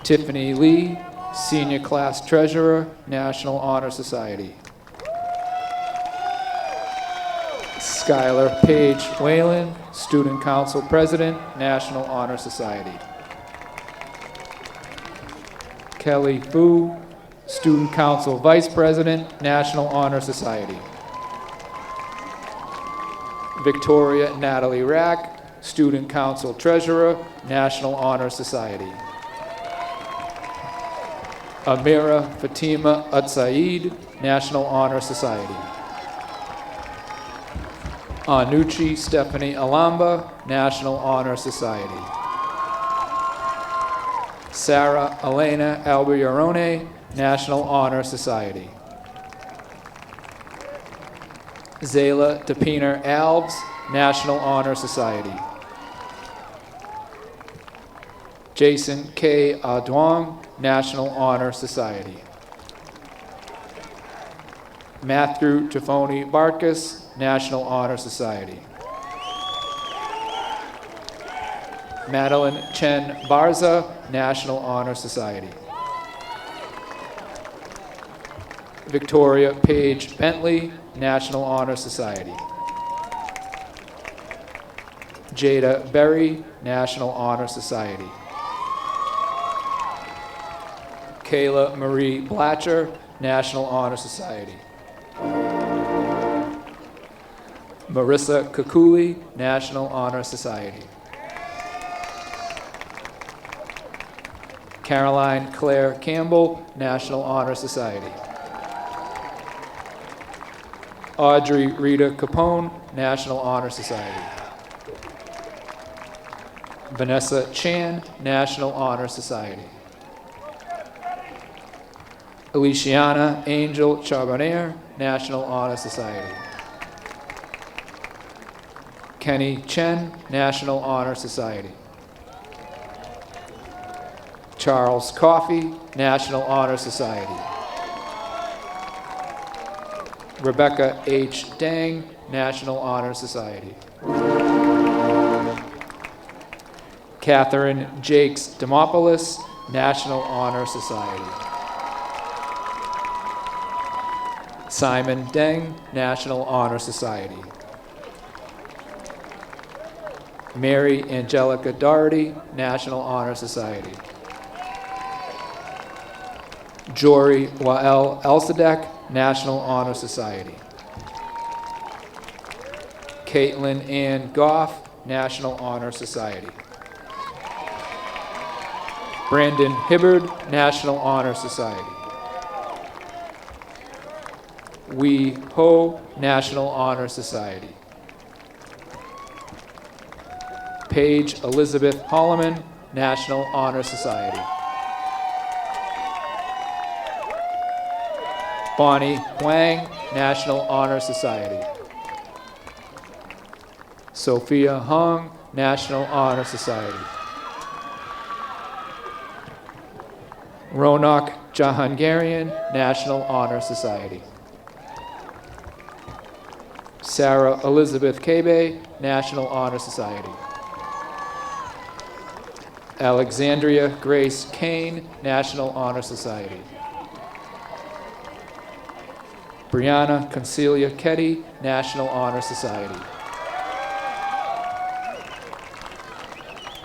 Tiffany Lee, Senior Class Treasurer, National Honor Society. Skylar Paige Whalen, Student Council President, National Honor Society. Kelly Fu, Student Council Vice President, National Honor Society. Victoria Natalie Rack, Student Council Treasurer, National Honor Society. Amira Fatima Atsaid, National Honor Society. Anuchi Stephanie Alamba, National Honor Society. Sarah Elena Albiarone, National Honor Society. Zayla DePiner Alves, National Honor Society. Jason K. Adwang, National Honor Society. Matthew Tafoni Barkas, National Honor Society. Madeline Chen Barza, National Honor Society. Victoria Paige Bentley, National Honor Society. Jada Berry, National Honor Society. Kayla Marie Blatcher, National Honor Society. Marissa Kakuli, National Honor Society. Caroline Claire Campbell, National Honor Society. Audrey Rita Capone, National Honor Society. Vanessa Chan, National Honor Society. Feliciana Angel Charbonnier, National Honor Society. Kenny Chen, National Honor Society. Charles Coffey, National Honor Society. Rebecca H. Dang, National Honor Society. Catherine Jakes Demopoulos, National Honor Society. Simon Deng, National Honor Society. Mary Angelica Doherty, National Honor Society. Jory Wael Elsadek, National Honor Society. Caitlin Ann Goff, National Honor Society. Brandon Hibbard, National Honor Society. Wee Ho, National Honor Society. Paige Elizabeth Holloman, National Honor Society. Bonnie Huang, National Honor Society. Sophia Hung, National Honor Society. Ronak Jahangarian, National Honor Society. Sarah Elizabeth Kabe, National Honor Society. Alexandria Grace Kane, National Honor Society. Brianna Concelia Ketty, National Honor Society.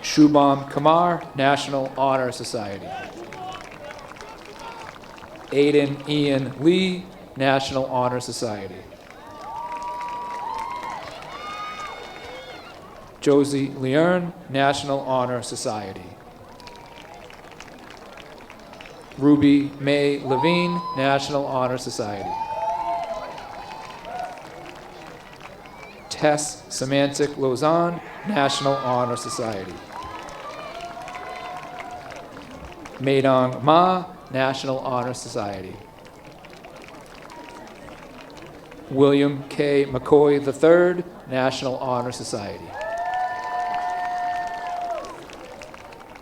Shubham Kumar, National Honor Society. Aiden Ian Lee, National Honor Society. Josie Leern, National Honor Society. Ruby May Levine, National Honor Society. Tess Semantic Lozan, National Honor Society. Maydong Ma, National Honor Society. William K. McCoy III, National Honor Society.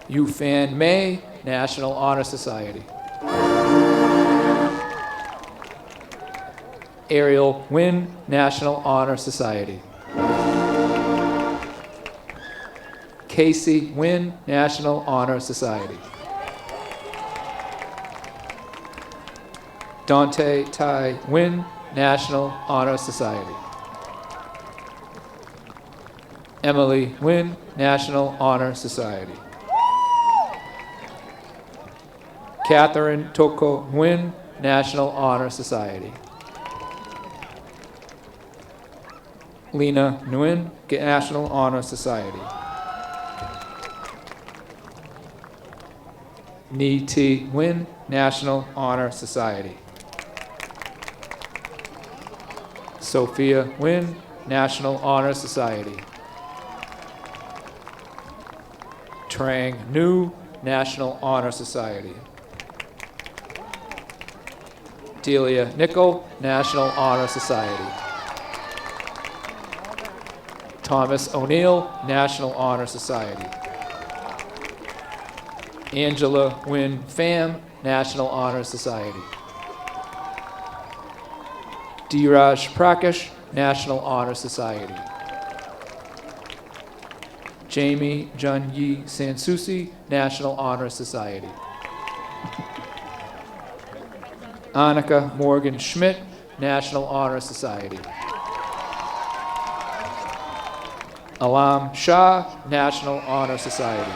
Yufan May, National Honor Society. Ariel Wynn, National Honor Society. Casey Wynn, National Honor Society. Dante Ty Wynn, National Honor Society. Emily Wynn, National Honor Society. Catherine Toko Wynn, National Honor Society. Lena Nguyen, National Honor Society. Ni T. Nguyen, National Honor Society. Sophia Nguyen, National Honor Society. Trang Nu, National Honor Society. Delia Nickel, National Honor Society. Thomas O'Neill, National Honor Society. Angela Nguyen Pham, National Honor Society. Dheeraj Prakash, National Honor Society. Jamie Junyi Sansusi, National Honor Society. Annika Morgan Schmidt, National Honor Society. Alam Shah, National Honor Society.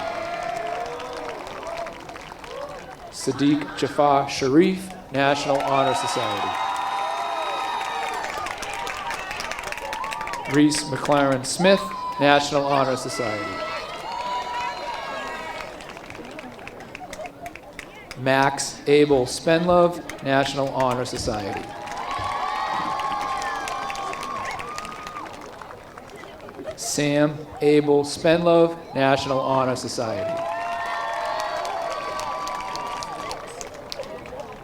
Sadiq Jafar Sharif, National Honor Society. Reese McLaren Smith, National Honor Society. Max Abel Spenlove, National Honor Society. Sam Abel Spenlove, National Honor Society.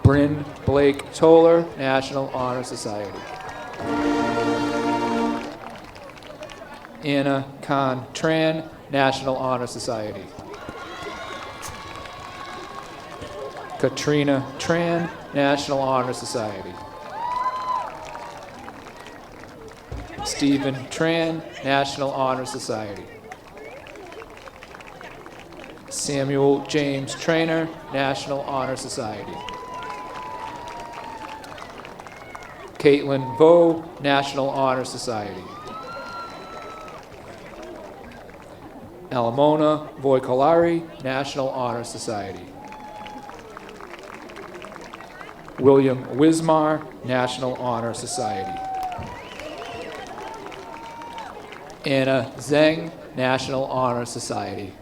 Bryn Blake Toller, National Honor Society. Anna Khan Tran, National Honor Society. Katrina Tran, National Honor Society. Stephen Tran, National Honor Society. Samuel James Trainer, National Honor Society. Caitlin Vo, National Honor Society. Alamona Voikolari, National Honor Society. William Wismar, National Honor Society. Anna Zeng, National Honor Society.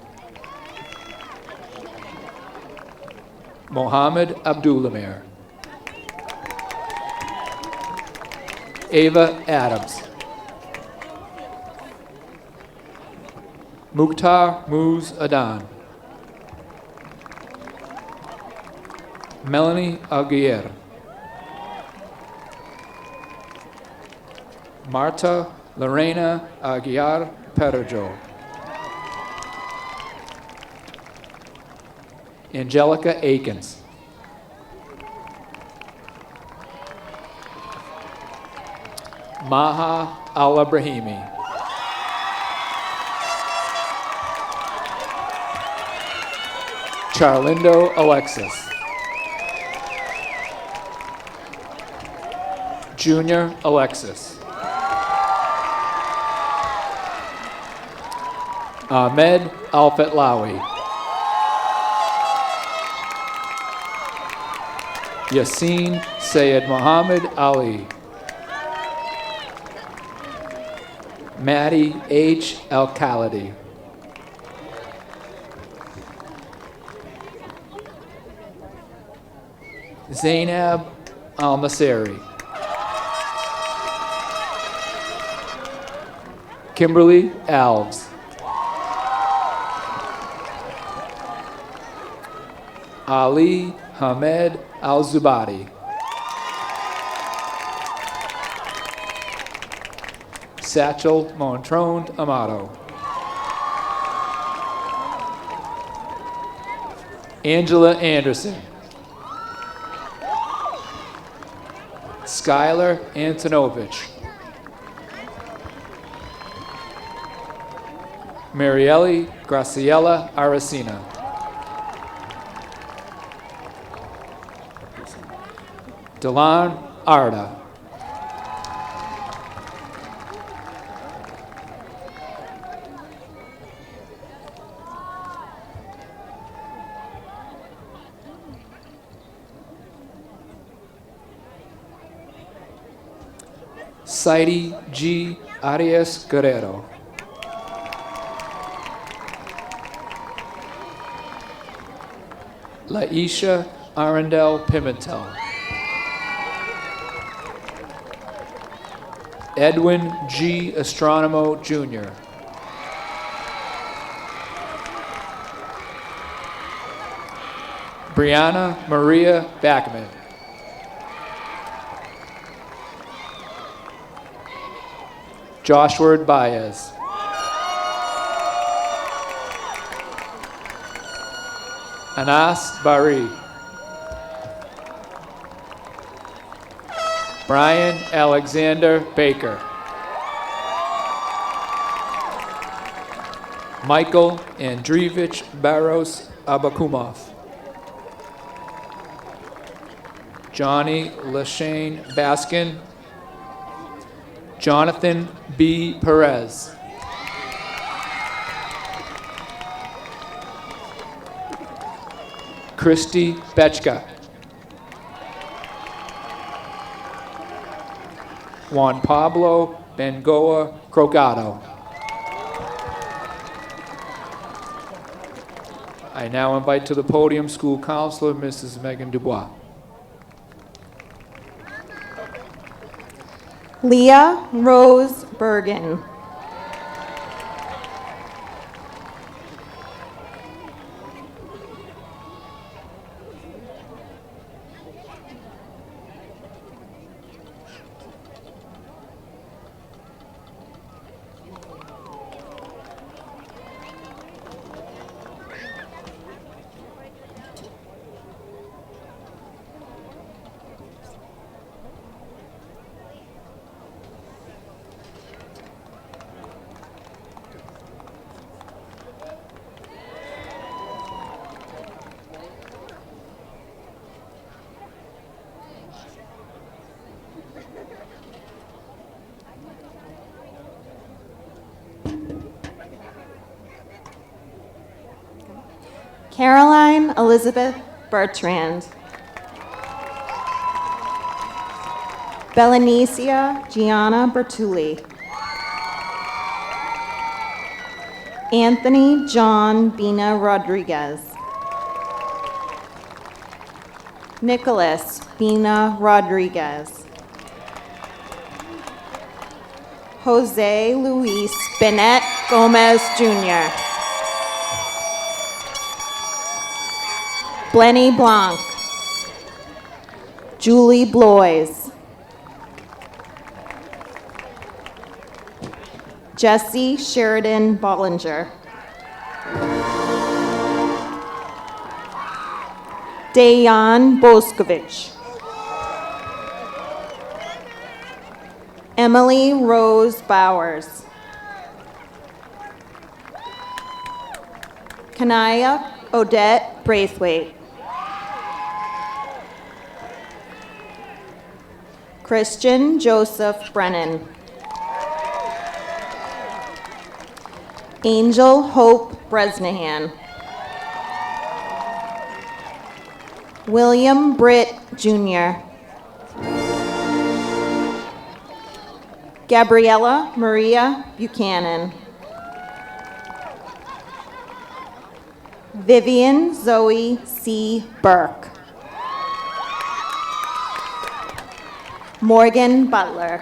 Mohammed Abdulamir. Ava Adams. Mukhtar Muz Adan. Melanie Aguirre. Marta Lorena Aguiar Perjo. Angelica Akins. Maha Al-Abrahimi. Charlindo Alexis. Junior Alexis. Ahmed Al-Fetlawi. Yassine Sayed Muhammad Ali. Maddie H. Al-Khalidi. Zainab Al-Maseri. Kimberly Alves. Ali Hamed Al-Zubadi. Satchel Montrond Amato. Angela Anderson. Skylar Antonovich. Marielle Graciela Aracena. Delan Arda. Saidi G. Arias Guerrero. Laisha Arundel Pimentel. Edwin G. Astronomo Jr. Brianna Maria Backman. Joshua Baez. Anas Bari. Brian Alexander Baker. Michael Andreevich Barros Abakumov. Johnny Lashane Baskin. Jonathan B. Perez. Christy Bechka. Juan Pablo Bengoa Crocado. I now invite to the podium school counselor, Mrs. Megan Dubois. Leah Rose Bergen. Caroline Elizabeth Bertrand. Belanicia Gianna Bertulli. Anthony John Bina Rodriguez. Nicholas Bina Rodriguez. Jose Luis Bennett Gomez Jr. Blenny Blanc. Julie Blois. Jesse Sheridan Bollinger. Dayan Boscovich. Emily Rose Bowers. Kanaya Odette Braithwaite. Christian Joseph Brennan. Angel Hope Bresnahan. William Britt Jr. Gabriella Maria Buchanan. Vivian Zoe C. Burke. Morgan Butler.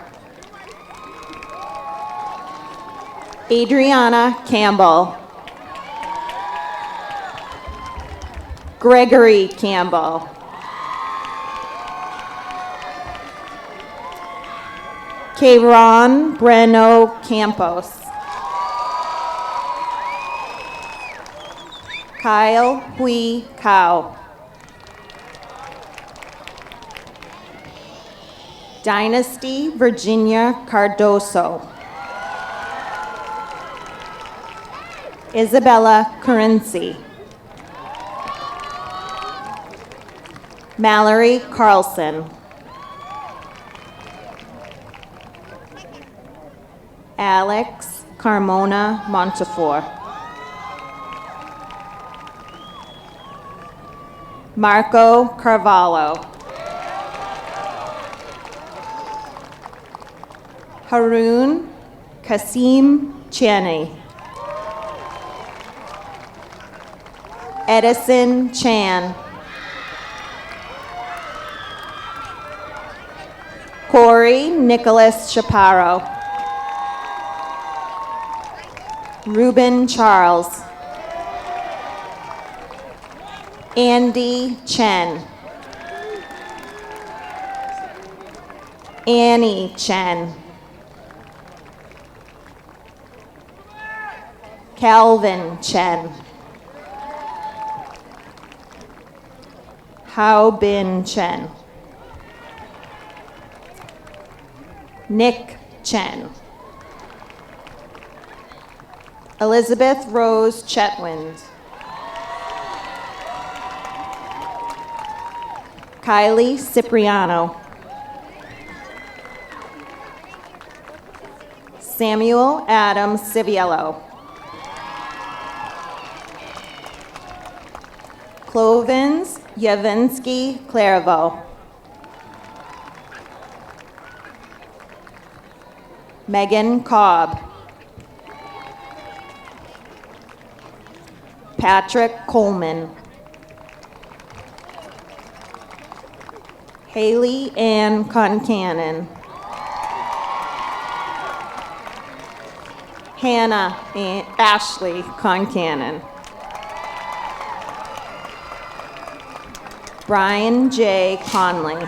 Adriana Campbell. Gregory Campbell. Kayron Breno Campos. Kyle Hui Kao. Dynasty Virginia Cardoso. Isabella Currency. Mallory Carlson. Alex Carmona Montefiore. Marco Carvalho. Haroon Kasim Chaney. Edison Chan. Corey Nicholas Chaparro. Ruben Charles. Andy Chen. Annie Chen. Calvin Chen. Hao Bin Chen. Nick Chen. Elizabeth Rose Chetwynd. Kylie Cipriano. Samuel Adam Civiello. Clovens Yavinsky Clairvaux. Megan Cobb. Patrick Coleman. Haley Ann Concannon. Hannah Ashley Concannon. Brian J. Conley.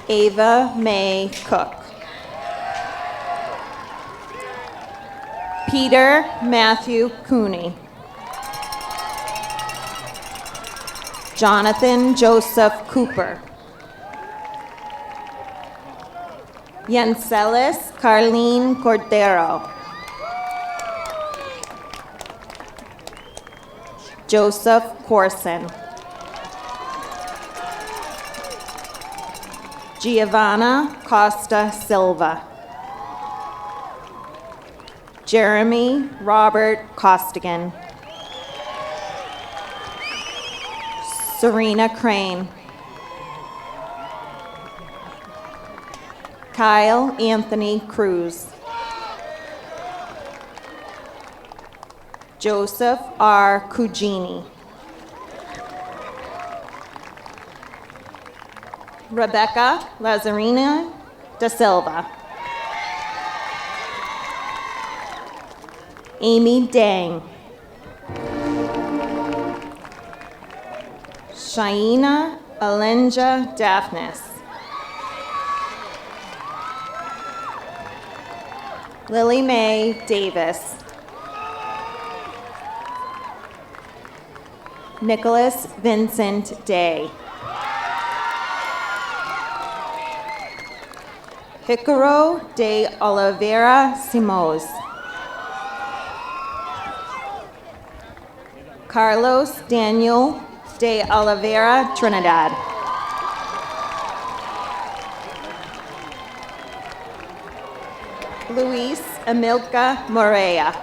Ava May Cook. Peter Matthew Cooney. Jonathan Joseph Cooper. Yancelis Carlene Cordero. Joseph Corson. Giovanna Costa Silva. Jeremy Robert Costigan. Serena Crane. Kyle Anthony Cruz. Joseph R. Cugini. Rebecca Lazarina da Silva. Amy Dang. Shaina Alenja Daphnis. Lily Mae Davis. Nicholas Vincent Day. Hicaro de Oliveira Simões. Carlos Daniel de Oliveira Trinidad. Luis Emilka Morea.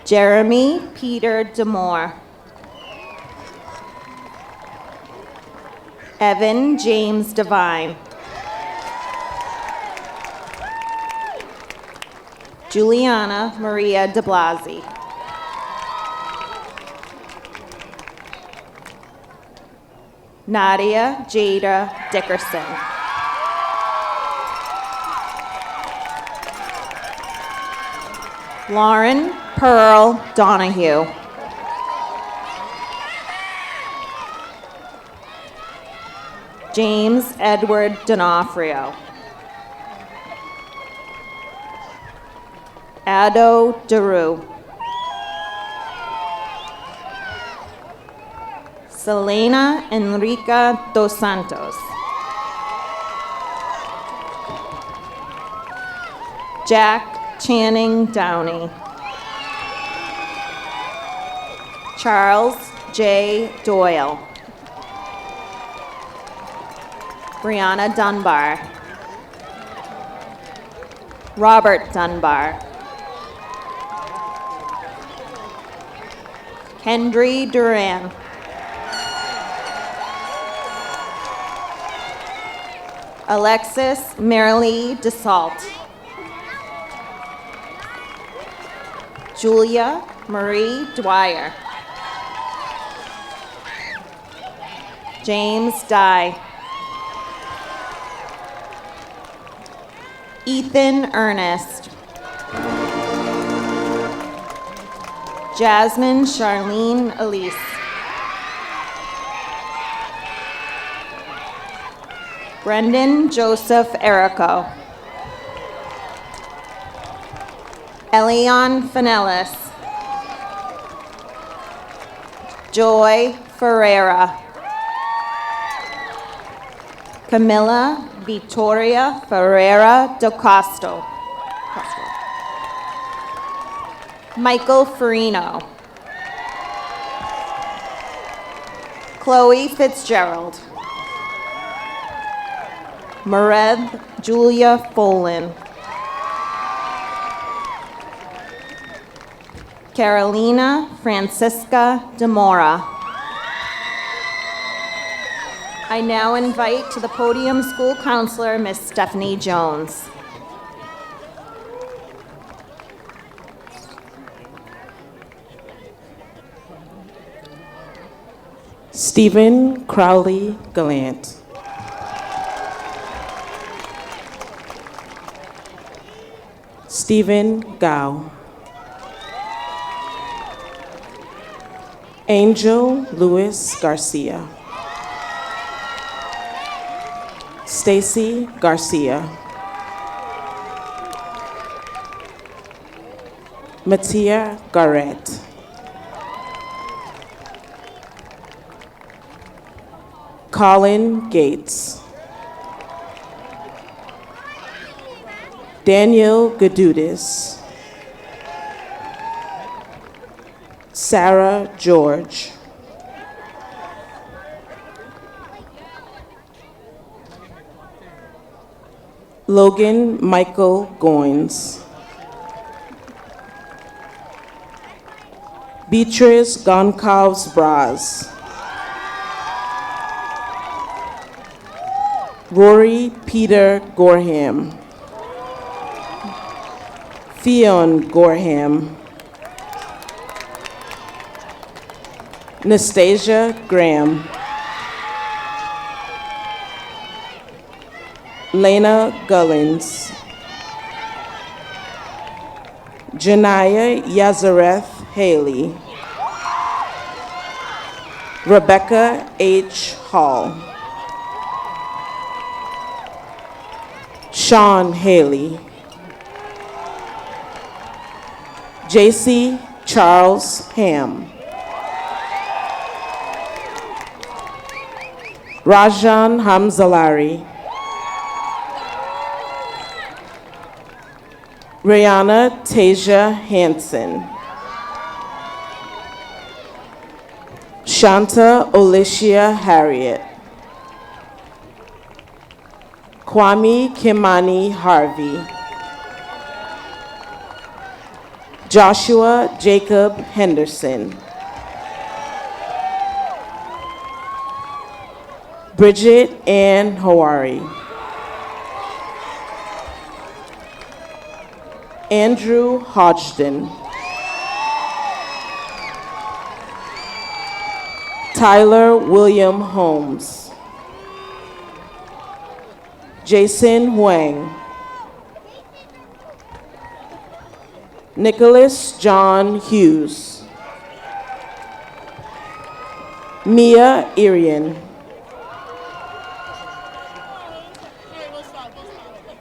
Jeremy Peter Demore. Evan James Devine. Juliana Maria de Blasi. Nadia Jada Dickerson. Lauren Pearl Donahue. James Edward D'Onofrio. Ado Daru. Selena Enrica Dos Santos. Jack Channing Downey. Charles J. Doyle. Brianna Dunbar. Robert Dunbar. Kendry Duran. Alexis Marilee DeSalt. Julia Marie Dwyer. James Dye. Ethan Ernest. Jasmine Charlene Elise. Brendan Joseph Erico. Elion Finellis. Joy Ferreira. Camilla Victoria Ferreira do Costo. Michael Farino. Chloe Fitzgerald. Mareth Julia Follin. Carolina Francisca Demora. I now invite to the podium school counselor, Miss Stephanie Jones. Stephen Crowley Gallant. Stephen Gao. Angel Lewis Garcia. Stacy Garcia. Mattia Garrett. Colin Gates. Daniel Gadudis. Sarah George. Logan Michael Goins. Beatrice Goncalves Braz. Rory Peter Gorham. Theon Gorham. Nastasia Graham. Lena Gullins. Janiyah Yazareth Haley. Rebecca H. Hall. Sean Haley. JC Charles Ham. Rajan Hamzalari. Rihanna Tasia Hansen. Shanta Olicia Harriet. Kwame Kimani Harvey. Joshua Jacob Henderson. Bridget Ann Hawari. Andrew Hodgson. Tyler William Holmes. Jason Huang. Nicholas John Hughes. Mia Irian.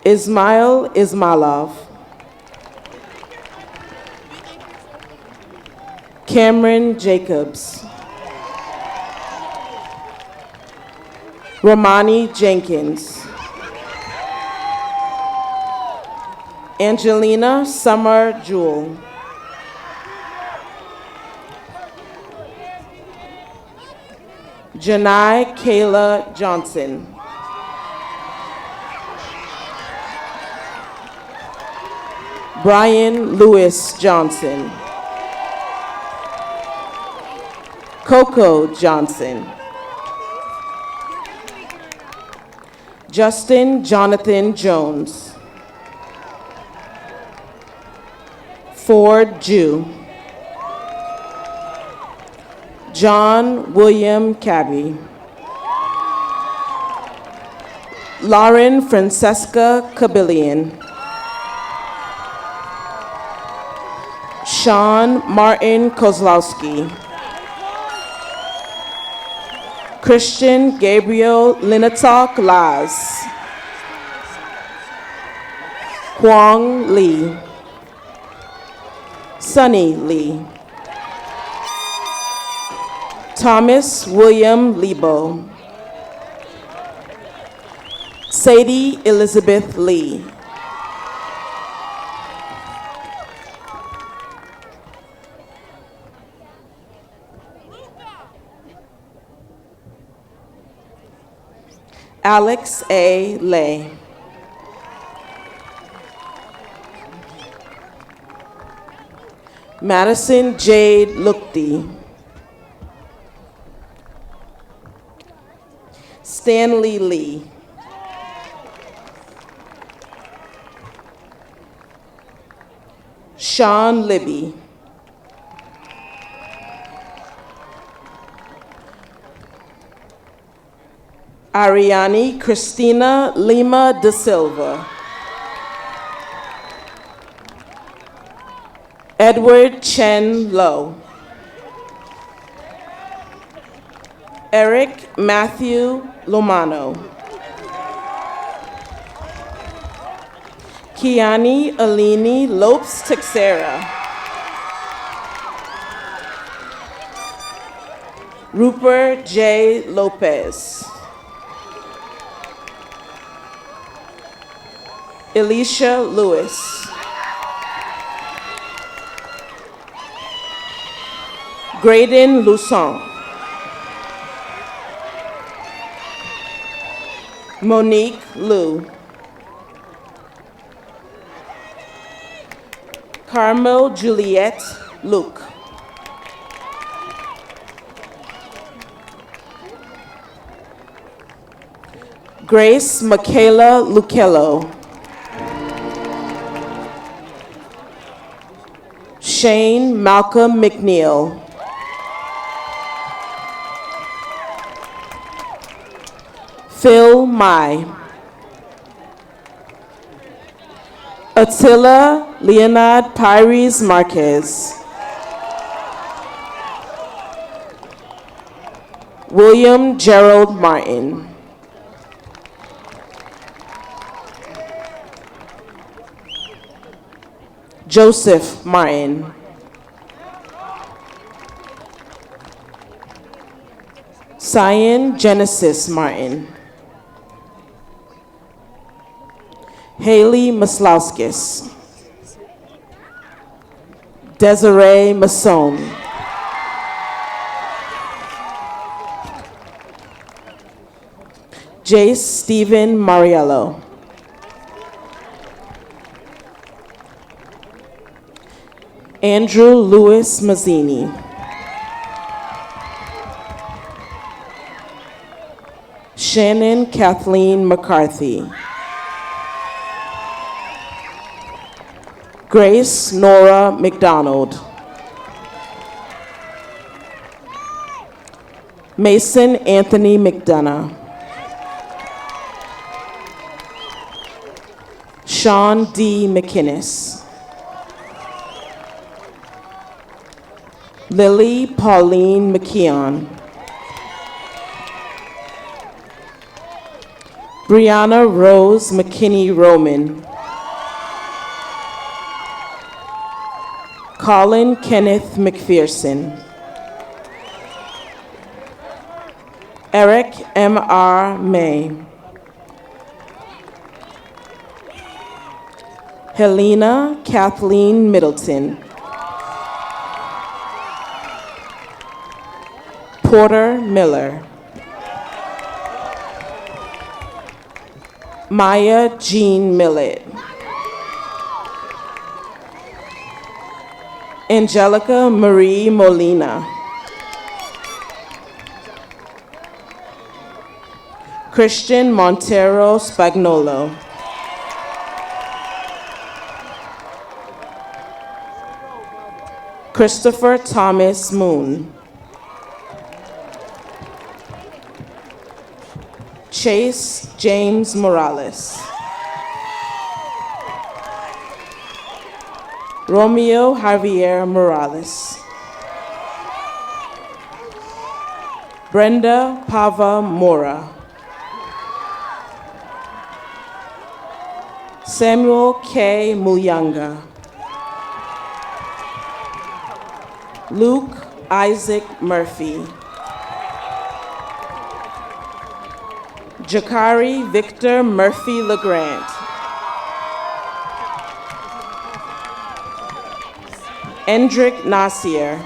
Ismail Ismailov. Cameron Jacobs. Romani Jenkins. Angelina Summer Jewell. Janai Kayla Johnson. Brian Lewis Johnson. Coco Johnson. Justin Jonathan Jones. Ford Jew. John William Cabby. Lauren Francesca Kabilian. Sean Martin Kozlowski. Christian Gabriel Linatok Laz. Huang Lee. Sunny Lee. Thomas William Lebo. Sadie Elizabeth Lee. Alex A. Lay. Madison Jade Lukti. Stanley Lee. Sean Libby. Ariani Christina Lima da Silva. Edward Chen Lowe. Eric Matthew Lomano. Kiani Alini Lopes Texera. Rupert J. Lopez. Elisha Lewis. Graydon Luson. Monique Liu. Carmel Juliette Luke. Grace Michaela Lucello. Shane Malcolm McNeil. Phil Mai. Attila Leonard Pires Marquez. William Gerald Martin. Joseph Martin. Cyan Genesis Martin. Haley Maslowskis. Desiree Masson. Jace Stephen Mariello. Andrew Louis Mazzini. Shannon Kathleen McCarthy. Grace Nora McDonald. Mason Anthony McDonough. Sean D. McInnes. Lily Pauline McKeon. Brianna Rose McKinney Roman. Colin Kenneth McPherson. Eric M.R. May. Helena Kathleen Middleton. Porter Miller. Maya Jean Millett. Angelica Marie Molina. Christian Montero Spagnolo. Christopher Thomas Moon. Chase James Morales. Romeo Javier Morales. Brenda Pava Mora. Samuel K. Muyanga. Luke Isaac Murphy. Jakari Victor Murphy LeGrand. Endrick Nasir.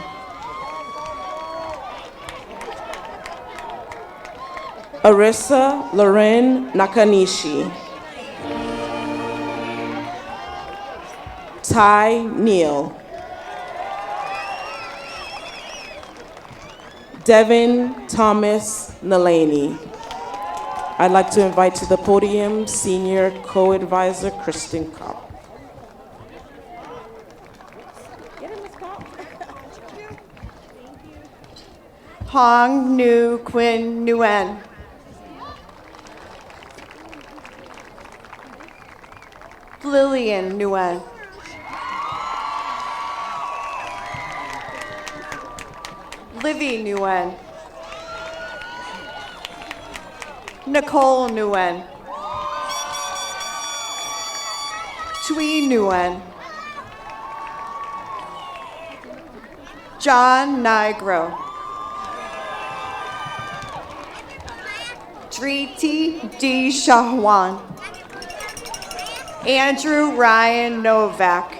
Arissa Loren Nakanishi. Ty Neal. Devin Thomas Nalani. I'd like to invite to the podium Senior Co-Advisor Kristen Kopp. Hong Nu Quinn Nguyen. Lillian Nguyen. Livy Nguyen. Nicole Nguyen. Tui Nguyen. John Nigro. Driti D. Shahwan. Andrew Ryan Novak.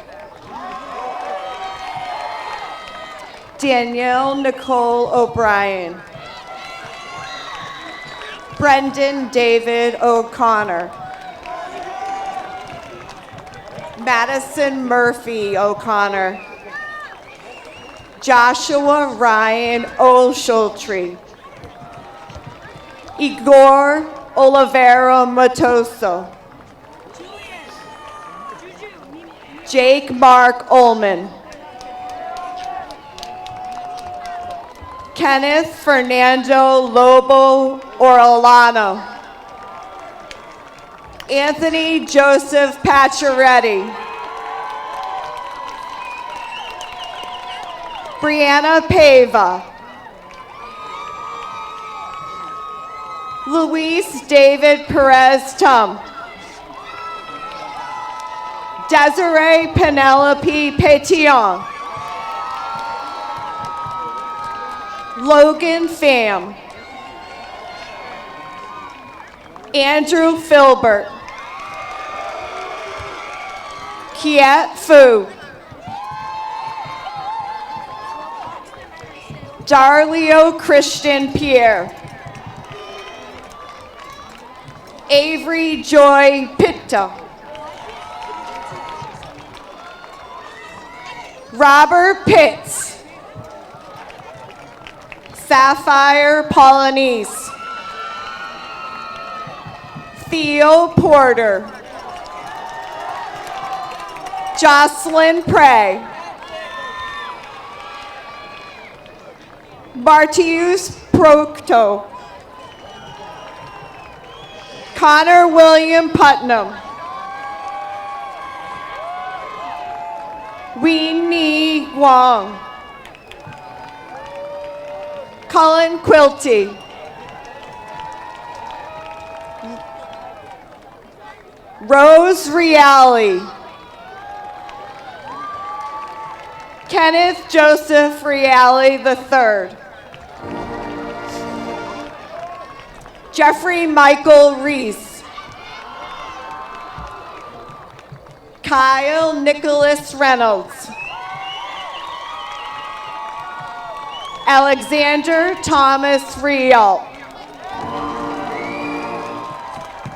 Danielle Nicole O'Brien. Brendan David O'Connor. Madison Murphy O'Connor. Joshua Ryan Olshultree. Igor Olivera Matoso. Jake Mark Ullman. Kenneth Fernando Lobo Orlano. Anthony Joseph Pacioretty. Brianna Pava. Luis David Perez Tum. Desiree Penelope Pétillon. Logan Pham. Andrew Filbert. Kiet Fu. Darlio Christian Pierre. Avery Joy Pitta. Robert Pitts. Sapphire Polynice. Theo Porter. Jocelyn Prey. Bartius Procto. Connor William Putnam. Weenie Wong. Cullen Quilty. Rose Reale. Kenneth Joseph Reale III. Jeffrey Michael Reese. Kyle Nicholas Reynolds. Alexander Thomas Rial.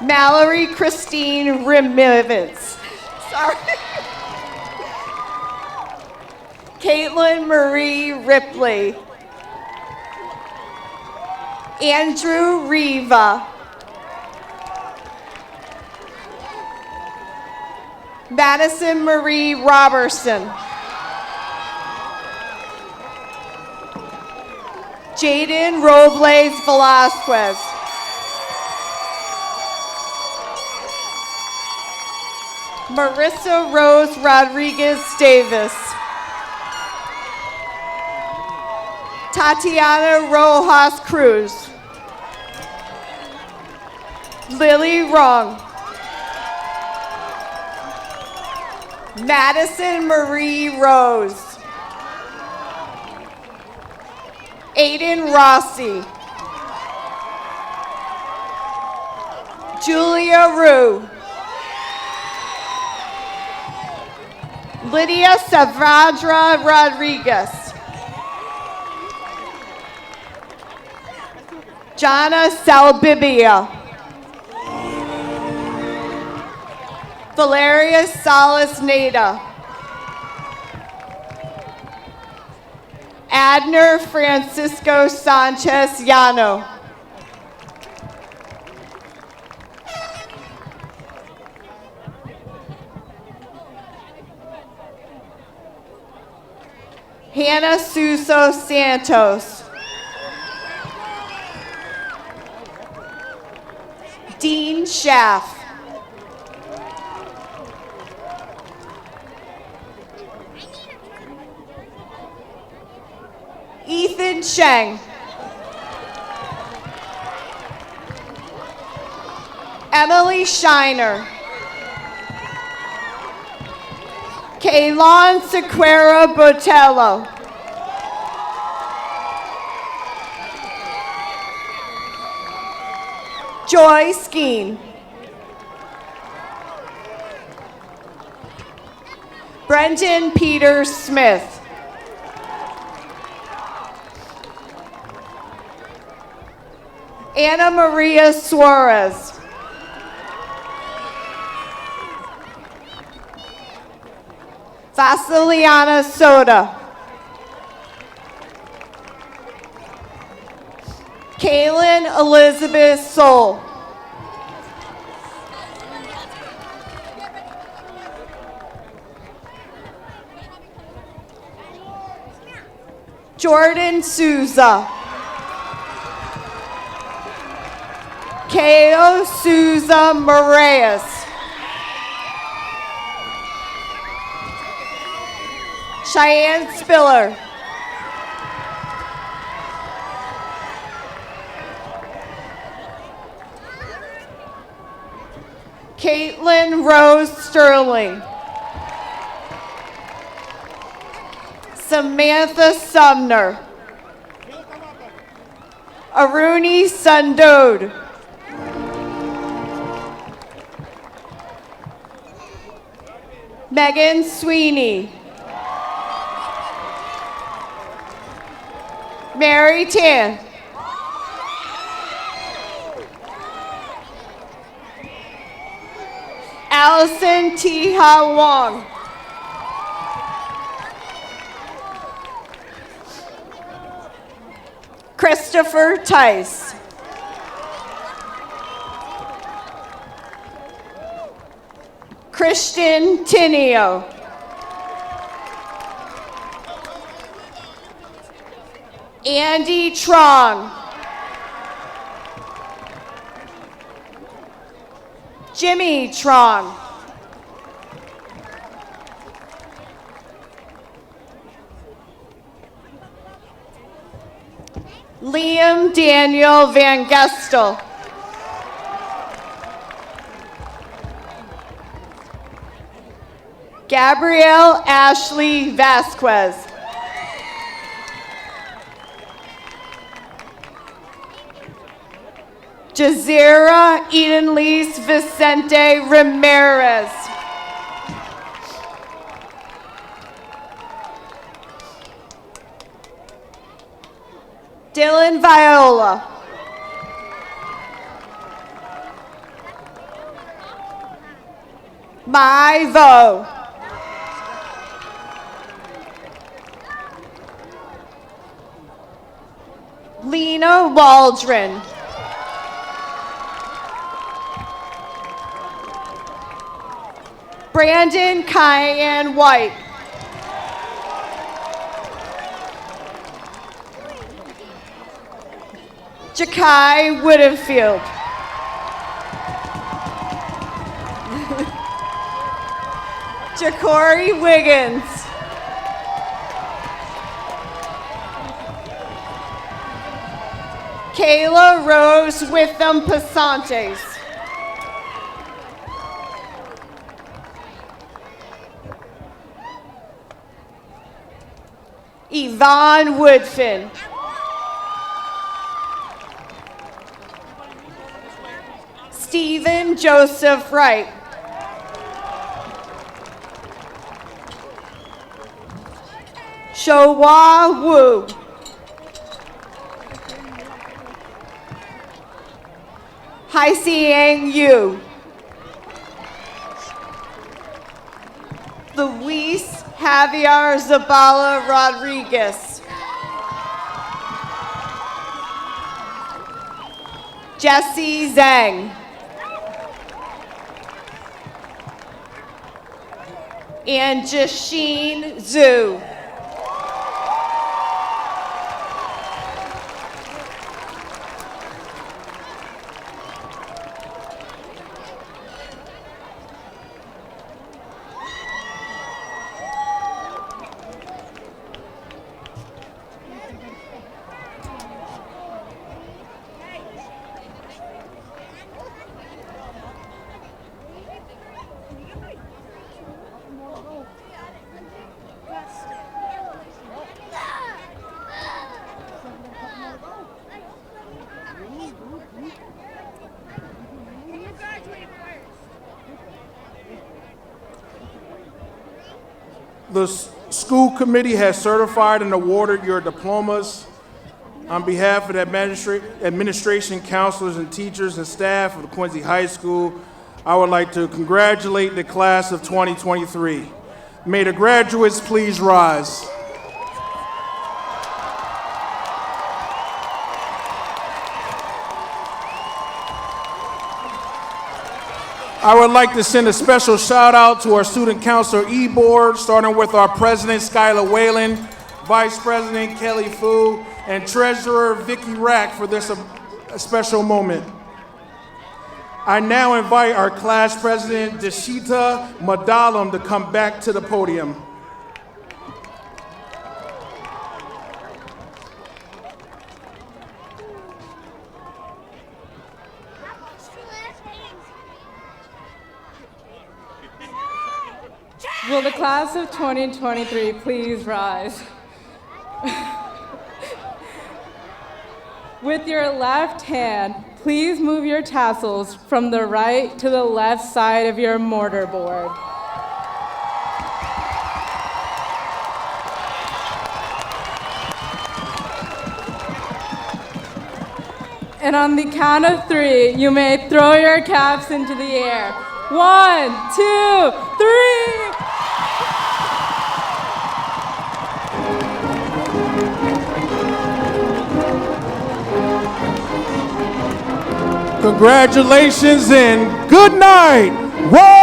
Mallory Christine Remivitz. Sorry. Caitlin Marie Ripley. Andrew Riva. Madison Marie Robertson. Jaden Robles Velasquez. Marissa Rose Rodriguez Davis. Tatiana Rojas Cruz. Lily Wrong. Madison Marie Rose. Aiden Rossi. Julia Rue. Lydia Savadra Rodriguez. Jana Salbibia. Valeria Salas Nada. Adner Francisco Sanchez Llano. Hannah Suso Santos. Dean Schaff. Ethan Sheng. Emily Shiner. Kaylon Sequeira Botello. Joy Skeen. Brendan Peter Smith. Anna Maria Suarez. Vasiliana Soda. Kaylin Elizabeth Soul. Jordan Souza. Keo Souza Moraes. Cheyenne Spiller. Caitlin Rose Sterling. Samantha Sumner. Aruni Sundode. Megan Sweeney. Mary Tan. Allison T. Ha Wong. Christopher Tice. Christian Tinio. Andy Trong. Jimmy Trong. Liam Daniel Van Gestel. Gabrielle Ashley Vasquez. Jazira Edenlise Vicente Ramirez. Dylan Viola. Mai Vo. Lena Waldron. Brandon Kyan White. Jakai Woodfield. Jacory Wiggins. Kayla Rose Witham Pasantes. Yvonne Woodfin. Stephen Joseph Wright. Showa Wu. Haisiang Yu. Luis Javier Zabala Rodriguez. Jesse Zhang. And Jasheen Zhu. The school committee has certified and awarded your diplomas. On behalf of the administration, counselors, and teachers and staff of the Quincy High School, I would like to congratulate the class of 2023. May the graduates please rise. I would like to send a special shout out to our student council e-board, starting with our president, Skylar Whalen, vice president, Kelly Fu, and treasurer, Vicky Rack, for this special moment. I now invite our class president, Deshita Madalam, to come back to the podium. Will the class of 2023 please rise? With your left hand, please move your tassels from the right to the left side of your mortarboard. And on the count of 3, you may throw your caps into the air. 1, 2, 3. Congratulations and good night. Whoa!